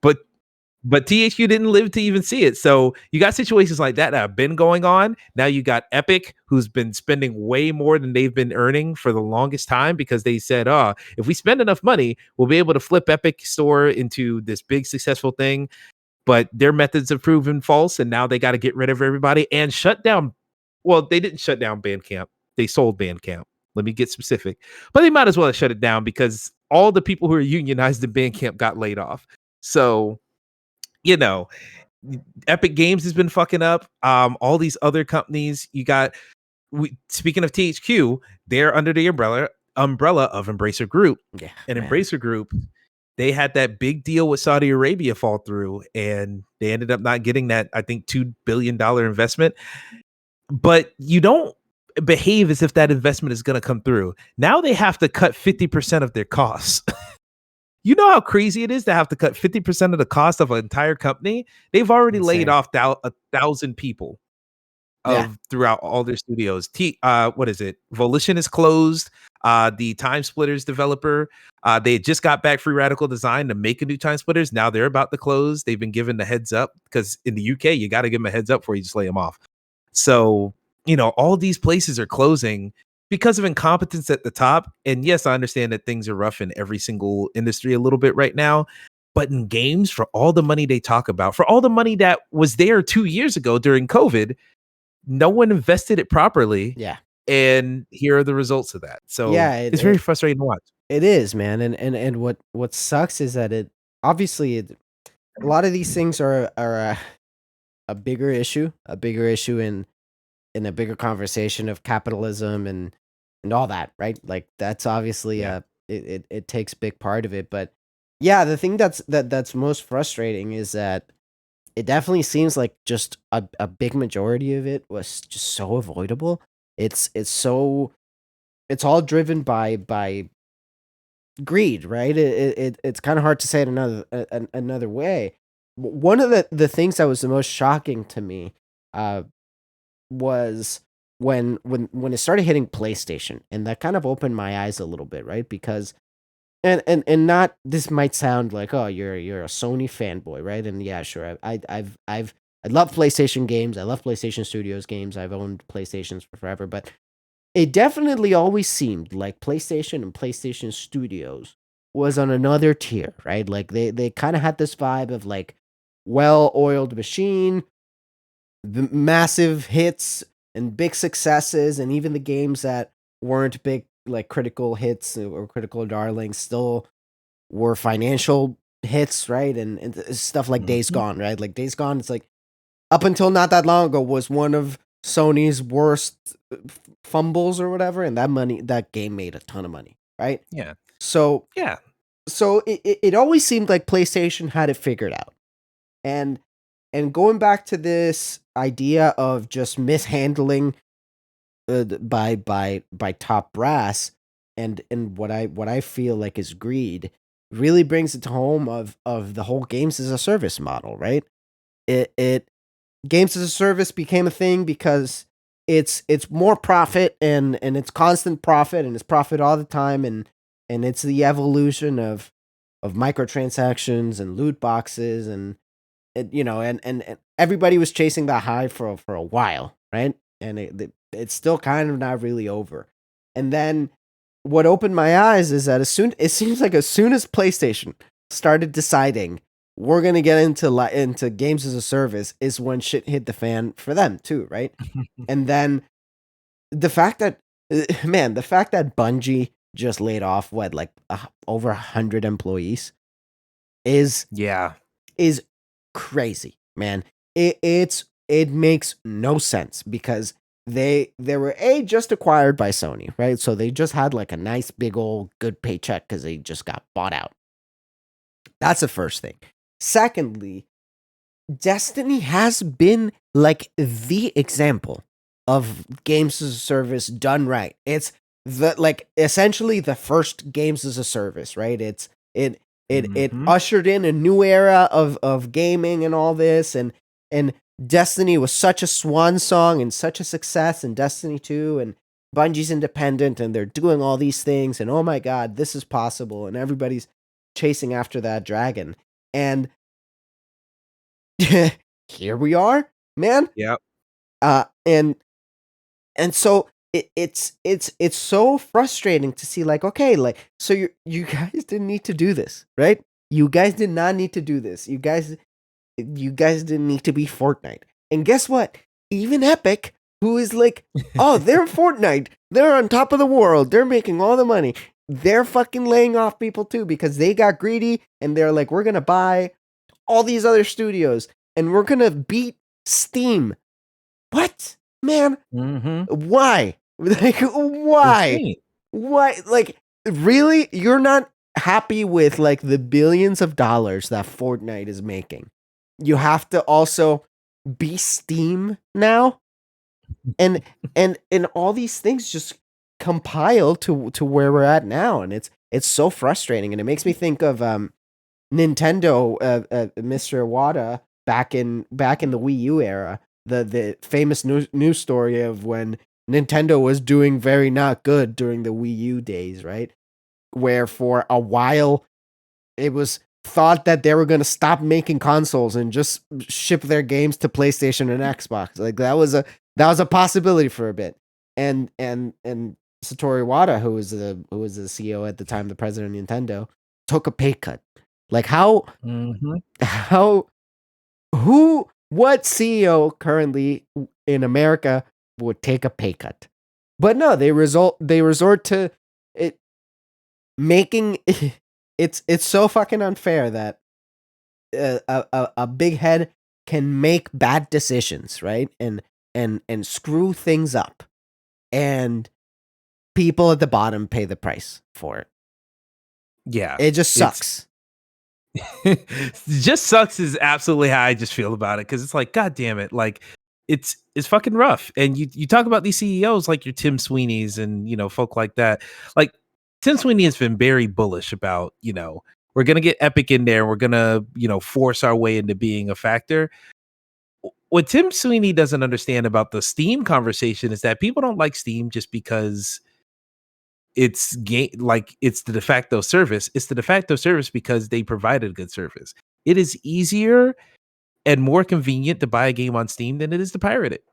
But THQ didn't live to even see it. So you got situations like that have been going on. Now you got Epic, who's been spending way more than they've been earning for the longest time because they said, if we spend enough money, we'll be able to flip Epic Store into this big successful thing. But their methods have proven false, and now they got to get rid of everybody and shut down. Well, they didn't shut down Bandcamp. They sold Bandcamp. Let me get specific. But they might as well have shut it down because all the people who are unionized in Bandcamp got laid off. So, Epic Games has been fucking up. All these other companies, speaking of THQ, they're under the umbrella of Embracer Group. Yeah. And Man. Embracer Group, they had that big deal with Saudi Arabia fall through, and they ended up not getting that, I think, $2 billion investment. But you don't behave as if that investment is going to come through. Now they have to cut 50% of their costs. You know how crazy it is to have to cut 50% of the cost of an entire company? They've already laid Insane. off 1,000 people Yeah. of throughout all their studios. What is it? Volition is closed. The Time Splitters developer, they just got back Free Radical Design to make a new Time Splitters. Now they're about to close. They've been given the heads up because in the UK, you got to give them a heads up before you just lay them off. So, all these places are closing because of incompetence at the top. And yes, I understand that things are rough in every single industry a little bit right now. But in games, for all the money they talk about, for all the money that was there 2 years ago during COVID, no one invested it properly. Yeah. And here are the results of that. So Yeah, it's very frustrating to watch. it is, man. And what sucks is that it obviously a lot of these things are a bigger issue, in a bigger conversation of capitalism and all that, right? Like that's obviously Yeah. it takes big part of it, but yeah, the thing that's most frustrating is that it definitely seems like just a big majority of it was just so avoidable. It's all driven by greed, right? It's kind of hard to say it another way. One of the things that was the most shocking to me uh was when it started hitting PlayStation, and that kind of opened my eyes a little bit, right? Because and not, this might sound like, oh, you're a Sony fanboy, right? And yeah, sure, I love PlayStation games, I love PlayStation Studios games, I've owned PlayStations for forever, but it definitely always seemed like PlayStation and PlayStation Studios was on another tier, right? Like they kind of had this vibe of like well-oiled machine, the massive hits and big successes, and even the games that weren't big, like critical hits or critical darlings, still were financial hits, right? And stuff like Days Mhm. Gone, right? Like Days Gone, it's like up until not that long ago was one of Sony's worst fumbles or whatever, and that game made a ton of money, right? Yeah. So Yeah. it always seemed like PlayStation had it figured out. And going back to this idea of just mishandling by top brass, and what I feel like is greed, really brings it home of the whole games as a service model, right? It games as a service became a thing because it's more profit, and it's constant profit, and it's profit all the time, and it's the evolution of microtransactions and loot boxes, and and everybody was chasing that high for a while, right? And it's still kind of not really over. And then what opened my eyes is that it seems like as soon as PlayStation started deciding we're gonna get into games as a service, is when shit hit the fan for them too, right? And then the fact that man, the fact that Bungie just laid off what, like over 100 employees is Yeah. is crazy, man. It makes no sense because they were just acquired by Sony, right? So they just had like a nice big old good paycheck because they just got bought out. That's the first thing. Secondly, Destiny has been like the example of games as a service done right. It's the like essentially the first games as a service, right? It Mhm. ushered in a new era of gaming and all this, and Destiny was such a swan song and such a success, and Destiny 2, and Bungie's independent and they're doing all these things, and oh my god, this is possible, and everybody's chasing after that dragon. And here we are, man. Yep. And so it's so frustrating to see, like, okay, like, so you guys didn't need to do this, right? You guys did not need to do this. You guys didn't need to be Fortnite. And guess what? Even Epic, who is like, oh, they're Fortnite. They're on top of the world. They're making all the money. They're fucking laying off people too because they got greedy and they're like, we're gonna buy all these other studios and we're gonna beat Steam. What? Man, Mhm. why? Like, why? Insane. Why? Like, really? You're not happy with like the billions of dollars that Fortnite is making? You have to also be Steam now? and and all these things just compile to where we're at now, and it's so frustrating, and it makes me think of Nintendo, Mr. Iwata back in the Wii U era, the famous news story of when Nintendo was doing very not good during the Wii U days, right? Where for a while it was thought that they were going to stop making consoles and just ship their games to PlayStation and Xbox. Like that was a possibility for a bit. And Satoru Iwata, who was the CEO at the time, the president of Nintendo, took a pay cut. Like Mhm. how what CEO currently in America would take a pay cut? But no, they resort to it making it's so fucking unfair that a big head can make bad decisions, right? And screw things up, and people at the bottom pay the price for it. Yeah. It just It's sucks. just sucks is absolutely how I just feel about it, because it's like, God damn it, like it's fucking rough. And you talk about these CEOs like your Tim Sweeney's and folk like that. Like Tim Sweeney has been very bullish about, we're gonna get Epic in there, we're gonna, force our way into being a factor. What Tim Sweeney doesn't understand about the Steam conversation is that people don't like Steam just because it's the de facto service. It's the de facto service because they provided a good service. It is easier and more convenient to buy a game on Steam than it is to pirate it.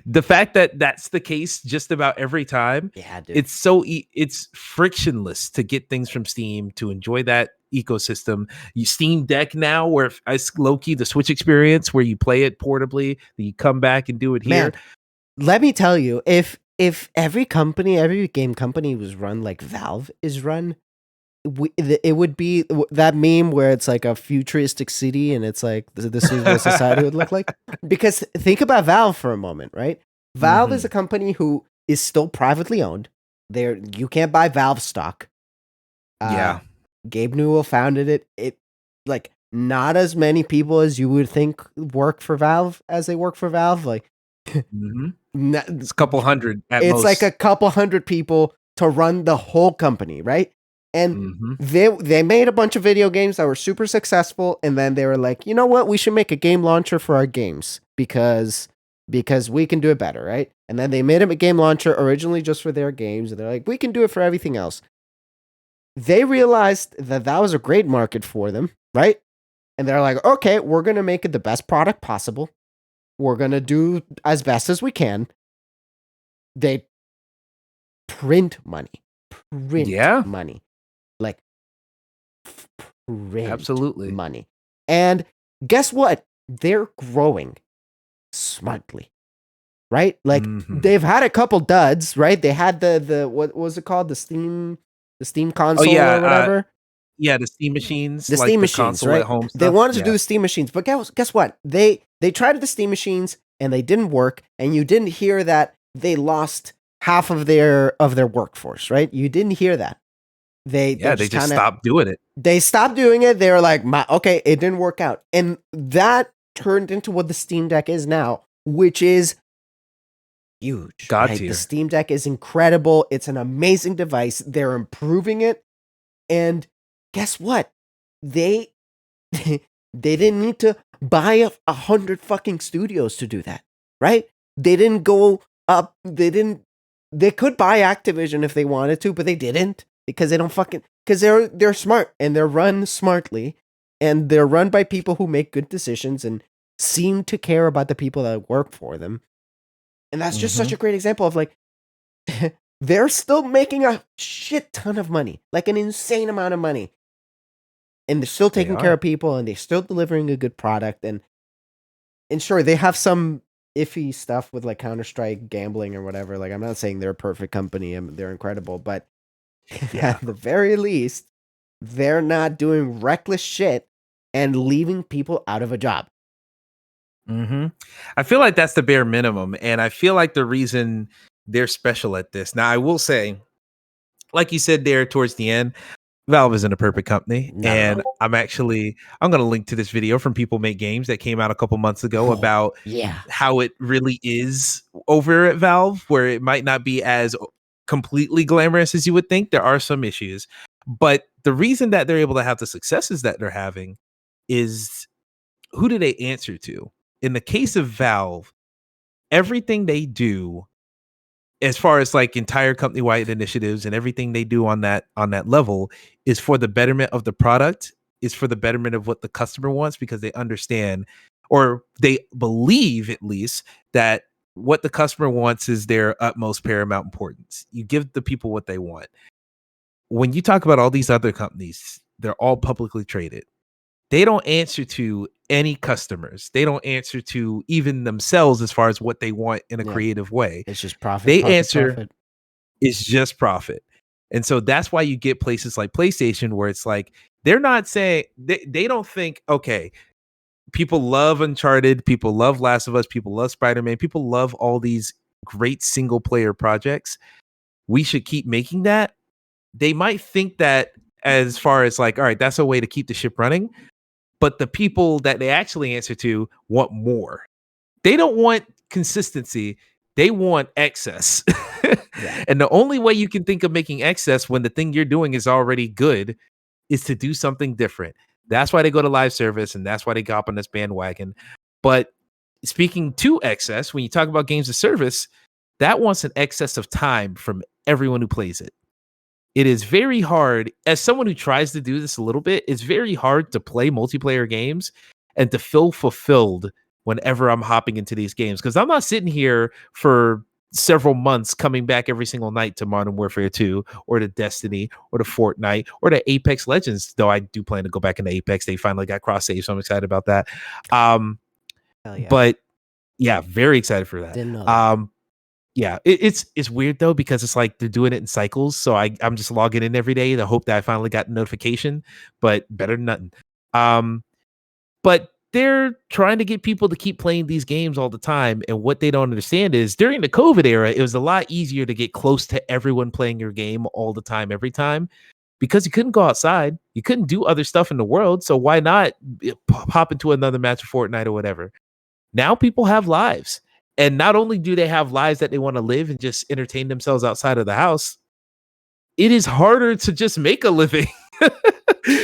The fact that that's the case just about every time, Yeah, dude. it's frictionless to get things from Steam, to enjoy that ecosystem. You Steam Deck now, where it's low key the Switch experience, where you play it portably, then you come back and do it here. Man, let me tell you, if every company, every game company was run like Valve is run, it would be that meme where it's like a futuristic city and it's like this is what society would look like. Because think about Valve for a moment, right? Valve is a Mhm. company who is still privately owned. You can't buy Valve stock. Uh, Yeah. Gabe Newell founded it. It like not as many people as you would think work for Valve as they work for Valve. Like Mhm. n- It's a couple hundred at it's like a most. couple hundred people to run the whole company, right? And Mhm. they made a bunch of video games that were super successful, and then they were like, you know what, we should make a game launcher for our games because we can do it better, right? And then they made a game launcher originally just for their games, and they're like, we can do it for everything else. They realized that that was a great market for them, right? And they're like, okay, we're gonna make it the best product possible. We're gonna do as best as we can. They print money, print Yeah, money, like print absolutely. money. And guess what? They're growing smartly, right? Like Mhm. they've had a couple duds, right? They had the what was it called? The Steam Oh, console yeah, or whatever. yeah, the Steam machines, The like Steam the machines, console at right? home They stuff. wanted to Yeah. do Steam machines, but guess what? They tried the Steam machines and they didn't work, and you didn't hear that they lost half of their workforce, right? You didn't hear that. They Yeah, they just just kind of stopped doing it. they stopped doing it. They were like, okay, it didn't work out. And that turned into what the Steam Deck is now, which is huge, God right? The tier. Steam Deck is incredible. It's an amazing device. They're improving it. And guess what? They they didn't need to buy 100 fucking studios to do that, right? They didn't go up. They could buy Activision if they wanted to, but they didn't because they don't fucking because they're smart and they're run smartly and they're run by people who make good decisions and seem to care about the people that work for them. And that's just such Mhm. a great example of like they're still making a shit ton of money, like an insane amount of money, and they're still They taking care are. of people and they're still delivering a good product. And sure, they have some iffy stuff with like Counter-Strike gambling or whatever. Like I'm not saying they're a perfect company and they're incredible, but Yeah. at the very least, they're not doing reckless shit and leaving people out of a job. Mhm. I feel like that's the bare minimum, and I feel like the reason they're special at this. Now, I will say, like you said there towards the end, Valve isn't a perfect company, Not at and all. I'm gonna link to this video from People Make Games that came out a couple months ago Oh, about yeah. how it really is over at Valve, where it might not be as completely glamorous as you would think. There are some issues, but the reason that they're able to have the successes that they're having is, who do they answer to? In the case of Valve, everything they do, as far as like entire company wide initiatives and everything they do on that level, is for the betterment of the product, is for the betterment of what the customer wants, because they understand, or they believe at least, that what the customer wants is their utmost paramount importance. You give the people what they want. When you talk about all these other companies, they're all publicly traded. They don't answer to any customers. They don't answer to even themselves as far as what they want in a Yeah. creative way. It's just profit, They profit, answer, profit. it's just profit. And so that's why you get places like PlayStation, where it's like, they're not saying, they don't think, okay, people love Uncharted, people love Last of Us, people love Spider-Man, people love all these great single player projects. We should keep making that. They might think that, as far as like, all right, that's a way to keep the ship running. But the people that they actually answer to want more. They don't want consistency. They want excess. Yeah. And the only way you can think of making excess when the thing you're doing is already good is to do something different. That's why they go to live service, and that's why they got up on this bandwagon. But speaking to excess, when you talk about games of service, that wants an excess of time from everyone who plays it. It is very hard, as someone who tries to do this a little bit, it's very hard to play multiplayer games and to feel fulfilled whenever I'm hopping into these games, because I'm not sitting here for several months coming back every single night to Modern Warfare 2 or to Destiny or to Fortnite or to Apex Legends, though I do plan to go back into Apex. They finally got cross save, so I'm excited about that. Hell yeah. But yeah, very excited for that. Didn't know that. Yeah, it's weird though, because it's like they're doing it in cycles. So I'm just logging in every day to hope that I finally got a notification, but better than nothing. But they're trying to get people to keep playing these games all the time. And what they don't understand is, during the COVID era, it was a lot easier to get close to everyone playing your game all the time, every time, because you couldn't go outside. You couldn't do other stuff in the world. So why not hop into another match of Fortnite or whatever? Now people have lives. And not only do they have lives that they want to live and just entertain themselves outside of the house, it is harder to just make a living.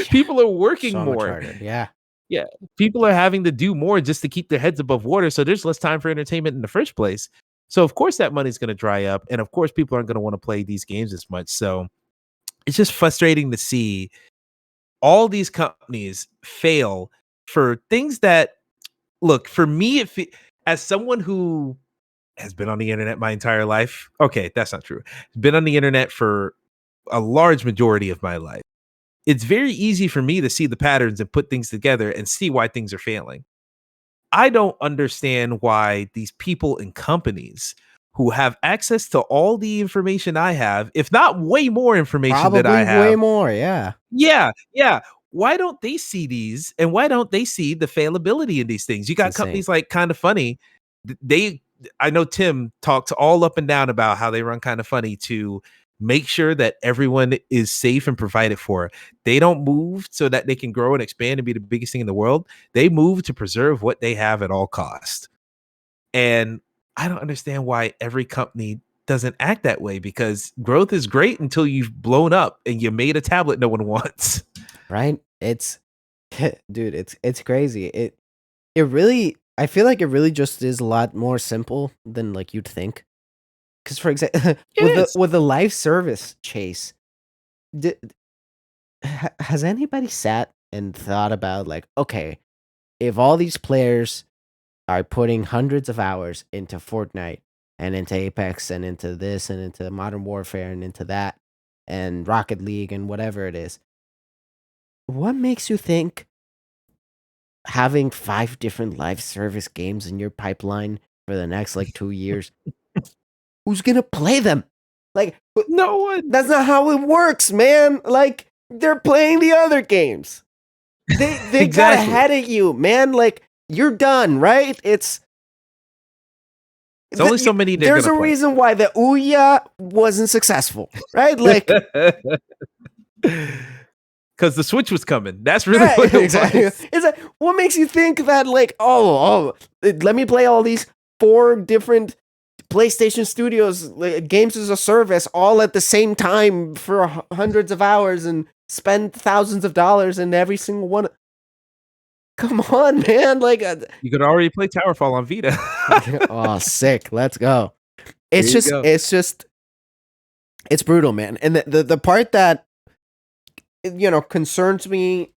People are working So much more. harder. Yeah. Yeah. People are having to do more just to keep their heads above water. So there's less time for entertainment in the first place. So of course that money's going to dry up. And of course people aren't going to want to play these games as much. So it's just frustrating to see all these companies fail for things that, look, for me, as someone who has been on the internet my entire life. Okay, that's not true. Been on the internet for a large majority of my life. It's very easy for me to see the patterns and put things together and see why things are failing. I don't understand why these people and companies who have access to all the information I have, if not way more information that I Probably way have, more. Yeah. yeah, yeah. Why don't they see these, and why don't they see the failability in these things? You It's got insane. companies like Kind of Funny. They, I know Tim talked all up and down about how they run Kind of Funny to make sure that everyone is safe and provided for. They don't move so that they can grow and expand and be the biggest thing in the world. They move to preserve what they have at all cost. And I don't understand why every company doesn't act that way, because growth is great until you've blown up and you made a tablet no one wants. Right? It's dude, it's crazy. It really, I feel like it really just is a lot more simple than like you'd think. Cuz for example, It is. with the live service chase, di- has anybody sat and thought about like, okay, if all these players are putting hundreds of hours into Fortnite and into Apex and into this and into Modern Warfare and into that and Rocket League and whatever it is, what makes you think having 5 different live service games in your pipeline for the next, like, 2 years, who's gonna play them? Like, No one. that's not how it works, man. Like, they're playing the other games. They got Exactly. ahead of you, man. Like, you're done, right? It's only so many they're There's gonna a play. reason why the Ouya wasn't successful, right? Like, because the Switch was coming. That's really Right, what it exactly. was. It's like, what makes you think that, like, let me play all these 4 different PlayStation Studios games as a service all at the same time for hundreds of hours and spend thousands of dollars in every single one? Come on, man! Like, You could already play Towerfall on Vita. oh, sick! Let's go. There you go. It's brutal, man. And the part that concerns me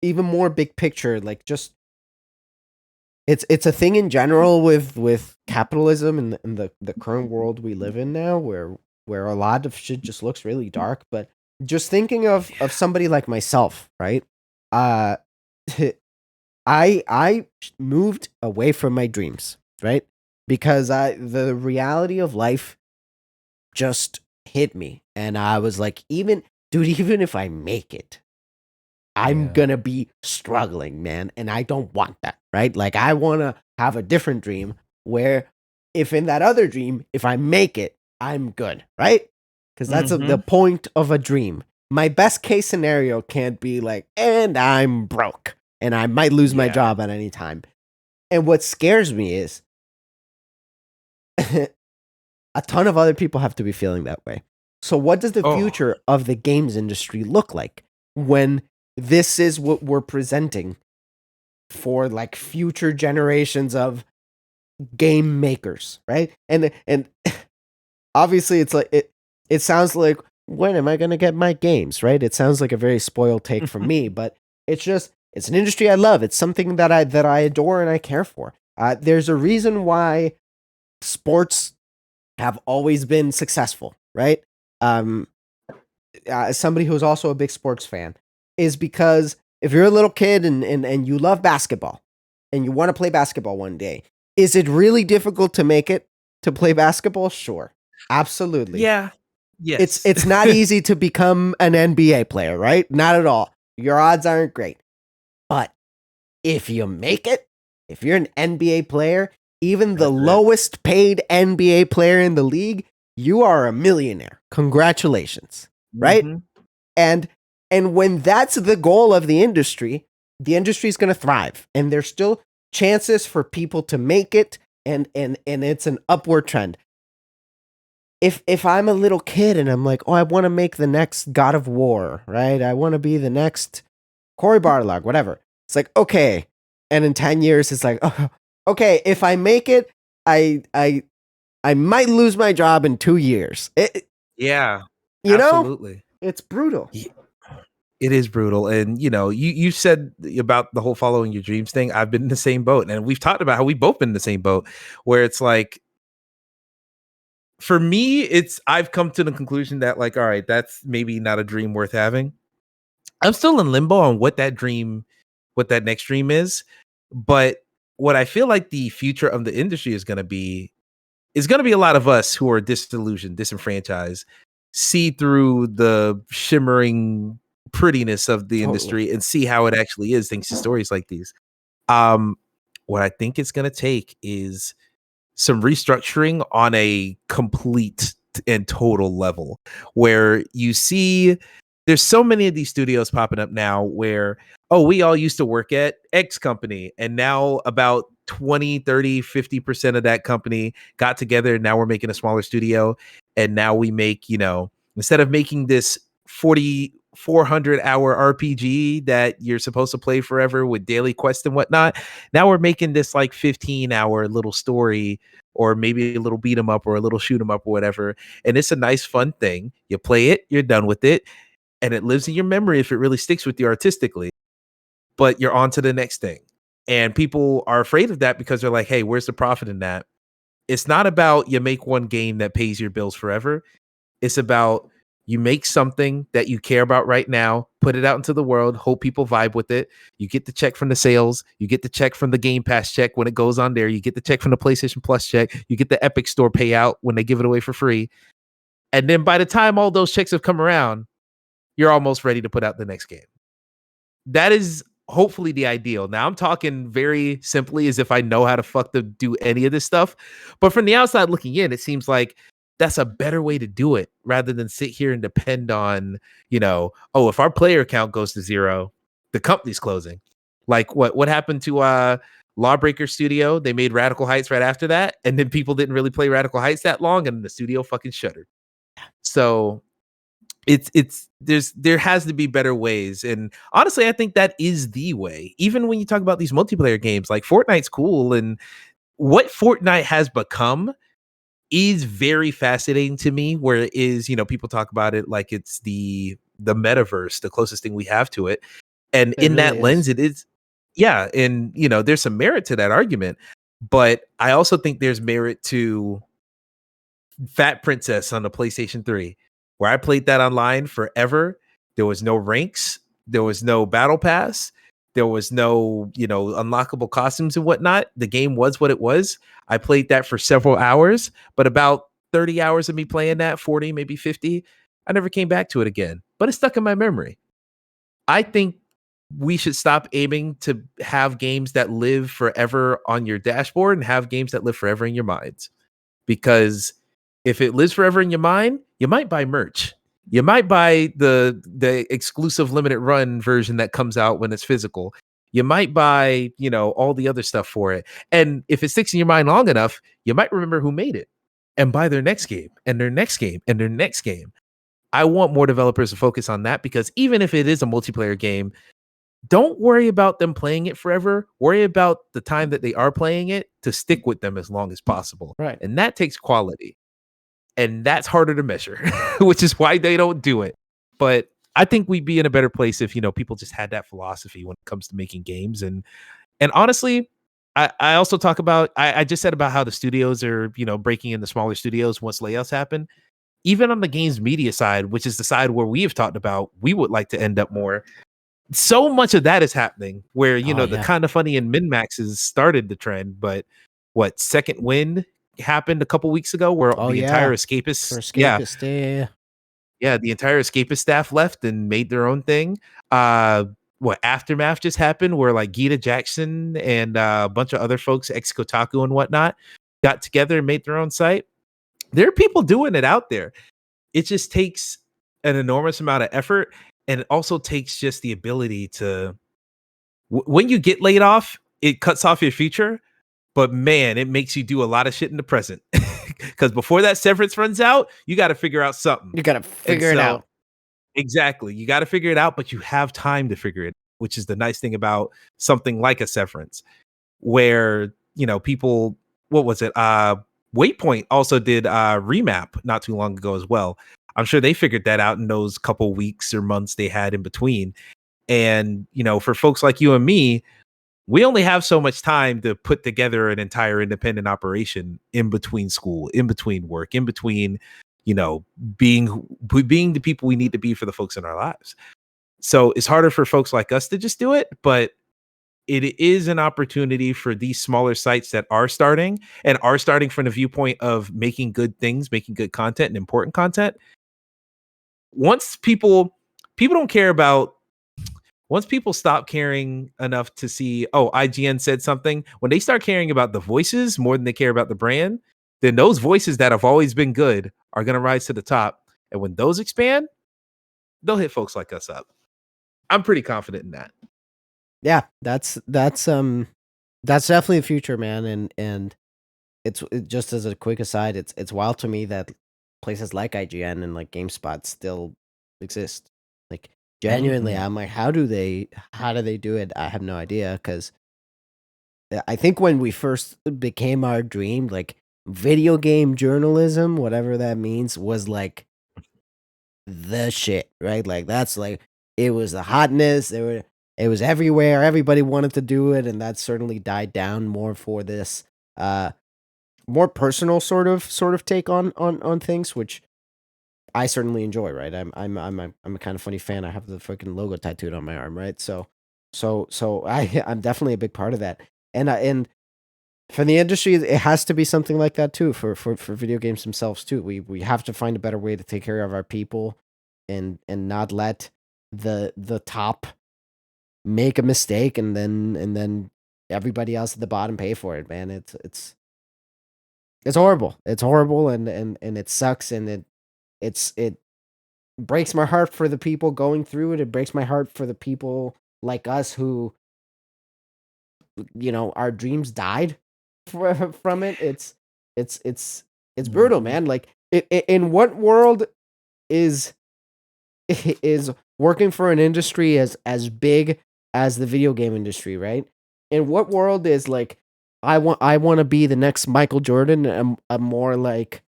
even more big picture, like, just it's a thing in general with capitalism and the current world we live in now, where a lot of shit just looks really dark. But just thinking of somebody like myself, right? Uh, I moved away from my dreams, right? Because the reality of life just hit me, and I was like, even if I make it, I'm Yeah. gonna be struggling, man, and I don't want that, right? Like, I want to have a different dream where, if in that other dream, if I make it, I'm good, right? Because that's the point of a dream. My best case scenario can't be like, and I'm broke, and I might lose my job at any time. And what scares me is a ton of other people have to be feeling that way. So what does the future of the games industry look like when this is what we're presenting for, like, future generations of game makers, right? And obviously it's like it sounds like, when am I going to get my games, right? It sounds like a very spoiled take from me, but it's an industry I love. It's something that I adore and I care for. There's a reason why sports have always been successful, right? As somebody who's also a big sports fan, is because if you're a little kid and you love basketball and you want to play basketball one day, is it really difficult to make it to play basketball? Sure. Absolutely. Yeah. Yes. It's not easy to become an NBA player, right? Not at all. Your odds aren't great. But if you make it, if you're an NBA player, even the lowest paid NBA player in the league, you are a millionaire. Congratulations, right? And when that's the goal of the industry is going to thrive, and there's still chances for people to make it, and it's an upward trend. If I'm a little kid and I'm like, oh, I want to make the next God of War, right? I want to be the next Cory Barlog, whatever. It's like, okay. And in 10 years, it's like, oh, okay, if I make it, I might lose my job in 2 years. Yeah. You Absolutely. know? It's brutal. It is brutal. And you said about the whole following your dreams thing. I've been in the same boat. And we've talked about how we've both been in the same boat, where it's like, for me, I've come to the conclusion that, like, all right, that's maybe not a dream worth having. I'm still in limbo on what that next dream is. But what I feel like the future of the industry is going to be a lot of us who are disillusioned, disenfranchised, see through the shimmering prettiness of the industry and see how it actually is, thanks to stories like these. What I think it's going to take is some restructuring on a complete and total level, where you see there's so many of these studios popping up now where, we all used to work at X company, and now about 20, 30, 50% of that company got together, and now we're making a smaller studio. And now we make, instead of making this 400-hour RPG that you're supposed to play forever with daily quests and whatnot, now we're making this like 15-hour little story, or maybe a little beat 'em up or a little shoot 'em up or whatever. And it's a nice, fun thing. You play it, you're done with it, and it lives in your memory if it really sticks with you artistically. But you're on to the next thing. And people are afraid of that because they're like, hey, where's the profit in that? It's not about you make one game that pays your bills forever. It's about you make something that you care about right now, put it out into the world, hope people vibe with it. You get the check from the sales. You get the check from the Game Pass check when it goes on there. You get the check from the PlayStation Plus check. You get the Epic Store payout when they give it away for free. And then by the time all those checks have come around, you're almost ready to put out the next game. That is hopefully the ideal. Now, I'm talking very simply as if I know how to do any of this stuff. But from the outside looking in, it seems like that's a better way to do it rather than sit here and depend on, oh, if our player count goes to 0, the company's closing. Like what happened to Lawbreaker Studio? They made Radical Heights right after that, and then people didn't really play Radical Heights that long, and the studio fucking shuttered. So there has to be better ways, and honestly I think that is the way. Even when you talk about these multiplayer games, like Fortnite's cool, and what Fortnite has become is very fascinating to me, where it is, people talk about it like it's the metaverse, the closest thing we have to it. And It in really that is. lens, it is, yeah, and there's some merit to that argument, but I also think there's merit to Fat Princess on the PlayStation 3, where I played that online forever. There was no ranks, there was no battle pass, there was no, unlockable costumes and whatnot. The game was what it was. I played that for several hours, but about 30 hours of me playing that, 40, maybe 50, I never came back to it again. But it's stuck in my memory. I think we should stop aiming to have games that live forever on your dashboard and have games that live forever in your minds. Because if it lives forever in your mind, you might buy merch. You might buy the exclusive limited run version that comes out when it's physical. You might buy, all the other stuff for it. And if it sticks in your mind long enough, you might remember who made it and buy their next game and their next game and their next game. I want more developers to focus on that, because even if it is a multiplayer game, don't worry about them playing it forever. Worry about the time that they are playing it to stick with them as long as possible. Right. And that takes quality. And that's harder to measure, which is why they don't do it. But I think we'd be in a better place if, people just had that philosophy when it comes to making games. And honestly, I also talk about, I just said about how the studios are, breaking in the smaller studios once layoffs happen. Even on the games media side, which is the side where we have talked about, we would like to end up more. So much of that is happening where, Oh the yeah. Kind of Funny and min maxes started the trend, but what Second Wind happened a couple weeks ago where Oh the yeah. entire For escapist, yeah, escapist, yeah. yeah, the entire escapist staff left and made their own thing. What Aftermath just happened where like Gita Jackson and a bunch of other folks, ex Kotaku and whatnot, got together and made their own site. There are people doing it out there. It just takes an enormous amount of effort, and it also takes just the ability to when you get laid off, it cuts off your future, but man, it makes you do a lot of shit in the present. Because before that severance runs out, you got to figure out something. You gotta And figure it so, out. exactly, you got to figure it out, but you have time to figure it, which is the nice thing about something like a severance, where people, what was it? Waypoint also did remap not too long ago as well. I'm sure they figured that out in those couple weeks or months they had in between. And for folks like you and me, we only have so much time to put together an entire independent operation in between school, in between work, in between, you know, being being the people we need to be for the folks in our lives. So it's harder for folks like us to just do it, but it is an opportunity for these smaller sites that are starting and are starting from the viewpoint of making good things, making good content and important content. Once people don't care about once people stop caring enough to see, oh, IGN said something, when they start caring about the voices more than they care about the brand, then those voices that have always been good are going to rise to the top. And when those expand, they'll hit folks like us up. I'm pretty confident in that. Yeah, that's definitely the future, man. And just as a quick aside, it's wild to me that places like IGN and like GameSpot still exist. Like genuinely, Mhm. I'm like, how do they do it? I have no idea, because I think when we first became our dream, like video game journalism, whatever that means, was like the shit, right? Like that's like it was the hotness. It was everywhere. Everybody wanted to do it, and that certainly died down more for this uh more personal sort of take on things, which I certainly enjoy, right? I'm a kind of funny fan. I have the freaking logo tattooed on my arm, right? So I'm definitely a big part of that. And for the industry, it has to be something like that too. For video games themselves too, we have to find a better way to take care of our people, and not let the top make a mistake, and then everybody else at the bottom pay for it. Man, it's It's horrible. It's horrible, and it sucks, and it breaks my heart for the people going through it. It breaks my heart for the people like us who, our dreams died from it. It's brutal, Mhm. man. Like, in what world is is working for an industry as big as the video game industry, right? In what world is like, I want to be the next Michael Jordan? I'm more like,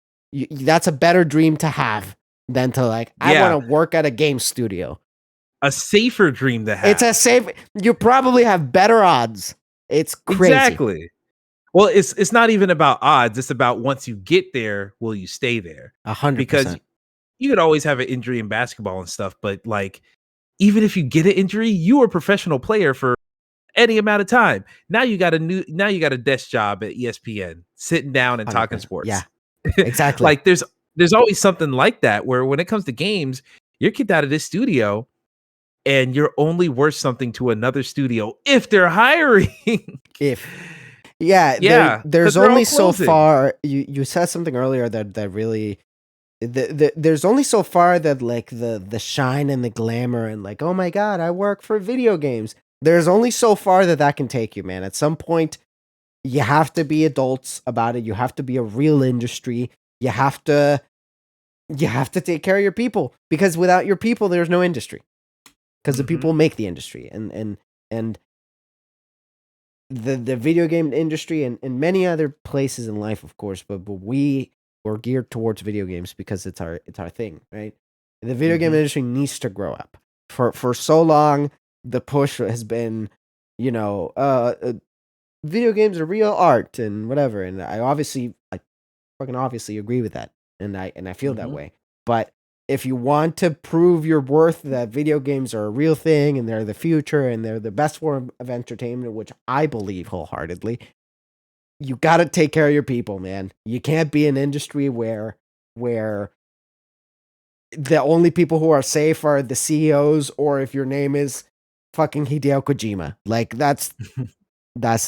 that's a better dream to have than to, like, I want Yeah, to work at a game studio. a safer dream to It's a have. safe. You probably have better odds. It's crazy. Exactly. Well, it's not even about odds, it's about once you get there, will you stay there? a hundred Because percent. you could always have an injury in basketball and stuff, but, like, even if you get an injury, you were a professional player for any amount of time. Now you got a desk job at ESPN, sitting down and talking 100%. Yeah, sports. exactly. Like, there's always something like that where when it comes to games, you're kicked out of this studio and you're only worth something to another studio if they're hiring. If Yeah, Yeah, because there's 'cause they're all only so closing. far. You said something earlier that really, there's only so far that, like, the shine and the glamour and, like, oh my god, I work for video games. There's only so far that can take you, man. At some point, you have to be adults about it. You have to be a real industry. You have to take care of your people, because without your people, there's no industry. Because the people Mhm, make the industry, and the video game industry, and many other places in life, of course, but we're geared towards video games because it's our thing, right? The video game mhm. industry needs to grow up. For so long, the push has been, you know, video games are real art and whatever, and I fucking obviously agree with that, and I feel that Mhm. way. But if you want to prove your worth, that video games are a real thing and they're the future and they're the best form of entertainment, which I believe wholeheartedly, you got to take care of your people, man. You can't be an industry where the only people who are safe are the CEOs, or if your name is fucking Hideo Kojima. Like, that's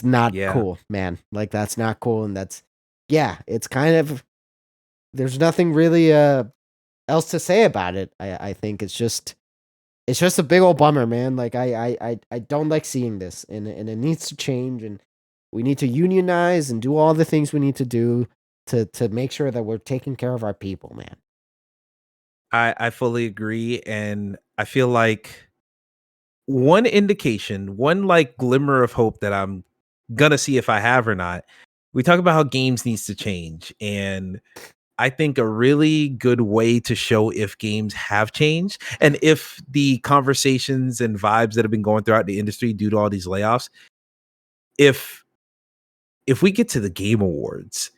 not Yeah. cool, man. Like, that's not cool, and yeah, it's kind of, there's nothing really else to say about it. I think it's just a big old bummer, man. Like, I don't like seeing this, and it needs to change, and we need to unionize and do all the things we need to do to make sure that we're taking care of our people, man. I fully agree, and I feel like one indication, one, like, glimmer of hope that I'm gonna see if I have or not, we talk about how games needs to change, and I think a really good way to show if games have changed and if the conversations and vibes that have been going throughout the industry due to all these layoffs, if we get to the Game Awards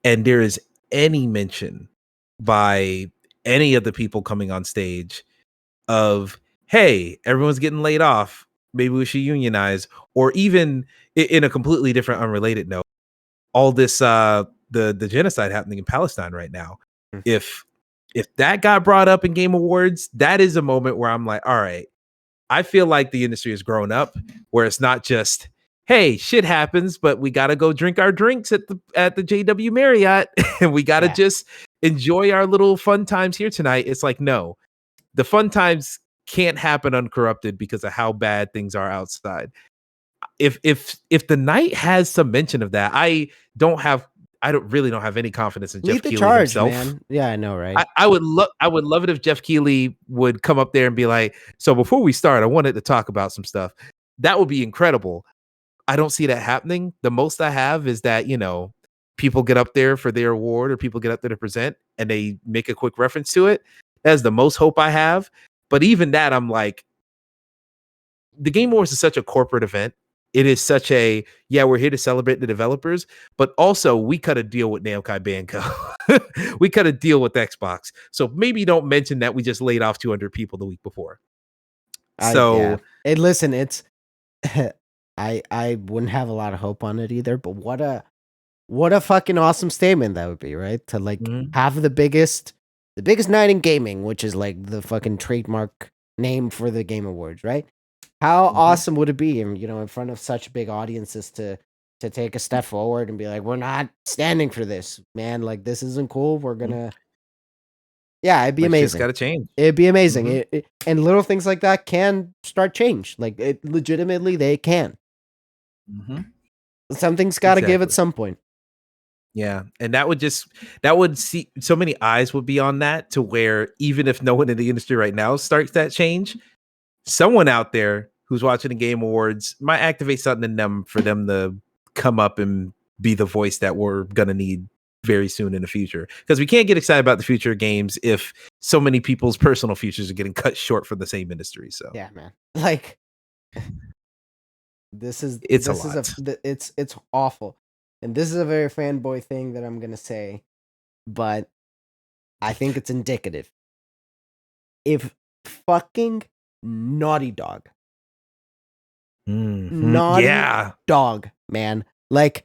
and there is any mention by any of the people coming on stage of, hey, everyone's getting laid off, maybe we should unionize, or even in a completely different unrelated note, all this the genocide happening in Palestine right now. Mm. If that got brought up in Game Awards, that is a moment where I'm like, all right, I feel like the industry has grown up, where it's not just, hey, shit happens, but we got to go drink our drinks at the JW Marriott and we got to Yeah, just enjoy our little fun times here tonight. It's like, no, the fun times can't happen uncorrupted because of how bad things are outside. If the night has some mention of that, don't have don't have any confidence in Jeff lead the Keighley charge, himself. man. Yeah, I know, right? I would love it if Jeff Keighley would come up there and be like, so before we start, I wanted to talk about some stuff. That would be incredible. I don't see that happening. The most I have is that, people get up there for their award or people get up there to present and they make a quick reference to it. That's the most hope I have. But even that, I'm like, the Game Awards is such a corporate event. It is such a, yeah, we're here to celebrate the developers, but also we cut a deal with Namco Bandco. We cut a deal with Xbox. So maybe don't mention that we just laid off 200 people the week before. Yeah. So, And listen, it's I wouldn't have a lot of hope on it either, but what a fucking awesome statement that would be, right? To, like, mhm, have the biggest night in gaming, which is like the fucking trademark name for the Game Awards, right? How mhm, awesome would it be, in front of such big audiences, to take a step forward and be like, we're not standing for this, man. Like, this isn't cool. We're gonna, yeah, it'd be Like, shit's amazing. got to change. It'd be amazing. Mhm. And little things like that can start change. Like, it legitimately, they can. Mhm. Something's got to give at Exactly. some point. Yeah, and that would see so many eyes would be on that to where even if no one in the industry right now starts that change, someone out there who's watching the Game Awards might activate something in them for them to come up and be the voice that we're gonna need very soon in the future. Because we can't get excited about the future of games if so many people's personal futures are getting cut short for the same industry. So Yeah, man. Like, this is it's a this is lot. it's awful. And this is a very fanboy thing that I'm gonna say, but I think it's indicative. If fucking Naughty Dog, Naughty Yeah, Dog, man, like,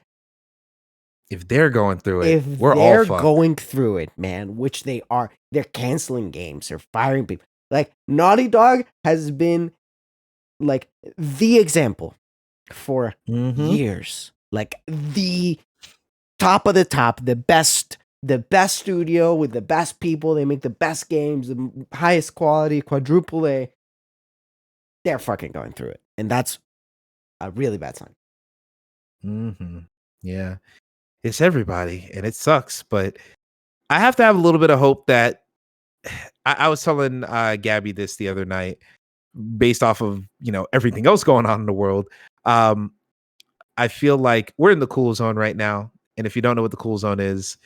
if they're going through it, if we're all they're fucked. going through it, man, which they are, they're canceling games, they're firing people. Like, Naughty Dog has been like the example for Mhm. years. Like, the top of the top, the best studio with the best people. They make the best games, the highest quality, quadruple A. They're fucking going through it, and that's a really bad sign. Yeah, it's everybody, and it sucks. But I have to have a little bit of hope that I was telling Gabby this the other night, based off of everything else going on in the world. Um, I feel like we're in the cool zone right now, and if you don't know what the cool zone is,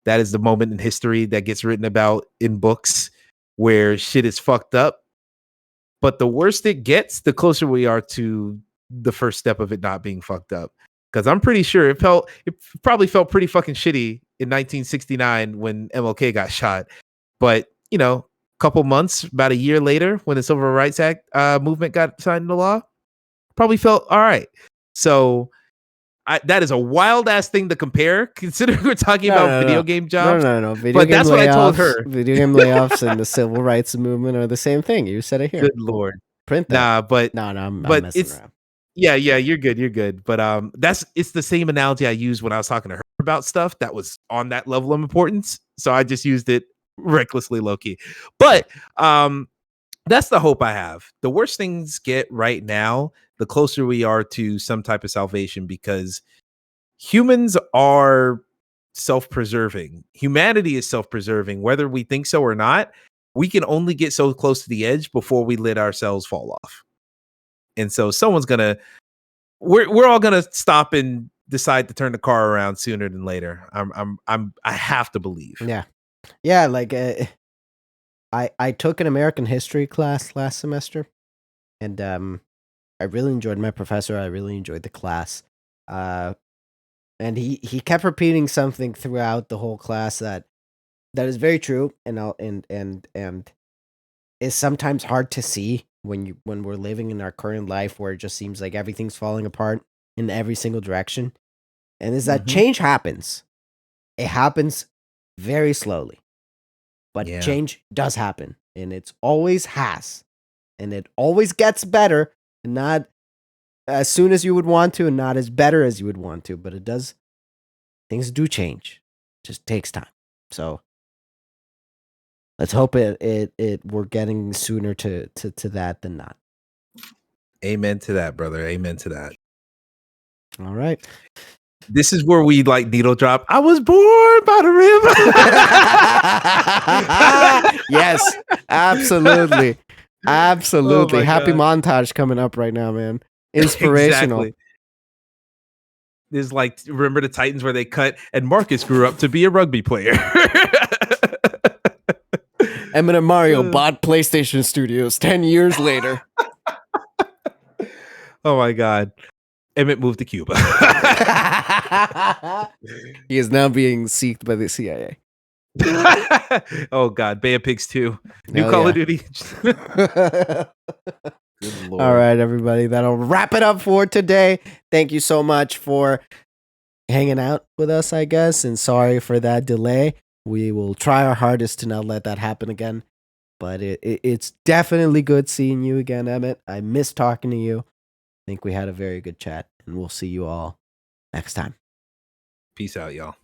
that is the moment in history that gets written about in books where shit is fucked up. But the worse it gets, the closer we are to the first step of it not being fucked up. Because I'm pretty sure it probably felt pretty fucking shitty in 1969 when MLK got shot. But couple months, about a year later, when the Civil Rights Act movement got signed into law, probably felt all right. So that is a wild ass thing to compare, considering we're talking No, about no, video no. game No, jobs. no, no. But that's what I told her. Video game layoffs and the civil rights movement are the same thing. You said it here. Good lord. Print that. Nah, but No, I'm but messing it's around. yeah, you're good. But it's the same analogy I used when I was talking to her about stuff that was on that level of importance. So I just used it recklessly low key. But that's the hope I have. The worse things get right now, the closer we are to some type of salvation, because humans are self-preserving. Humanity is self-preserving, whether we think so or not. We can only get so close to the edge before we let ourselves fall off. And so we're all gonna stop and decide to turn the car around sooner than later. I have to believe. Yeah. Like, I took an American history class last semester, and I really enjoyed my professor. I really enjoyed the class. And he kept repeating something throughout the whole class that is very true, and and is sometimes hard to see when we're living in our current life, where it just seems like everything's falling apart in every single direction. And is that Mm-hmm. change happens. It happens very slowly, but Yeah. change does happen, and it's always has, and it always gets better, and not as soon as you would want to, and not as better as you would want to, but it does. Things do change. It just takes time. So let's hope it we're getting sooner to that than not. Amen to that, brother. Amen to that. All right. This is where we like needle drop. I was born by the river. Yes, absolutely. Oh Absolutely. my Happy god. montage coming up right now, man. Inspirational. Exactly. There's like, remember the Titans where they cut and Marcus grew up to be a rugby player. Emmett and Mario bought PlayStation Studios 10 years later. Oh my god. Emmett moved to Cuba. He is now being seeked by the CIA. Oh god, Bay of Pigs 2. New Hell Call yeah. of Duty. Good lord. All right, everybody. That'll wrap it up for today. Thank you so much for hanging out with us, I guess. And sorry for that delay. We will try our hardest to not let that happen again. But it's definitely good seeing you again, Emmett. I miss talking to you. I think we had a very good chat, and we'll see you all next time. Peace out, y'all.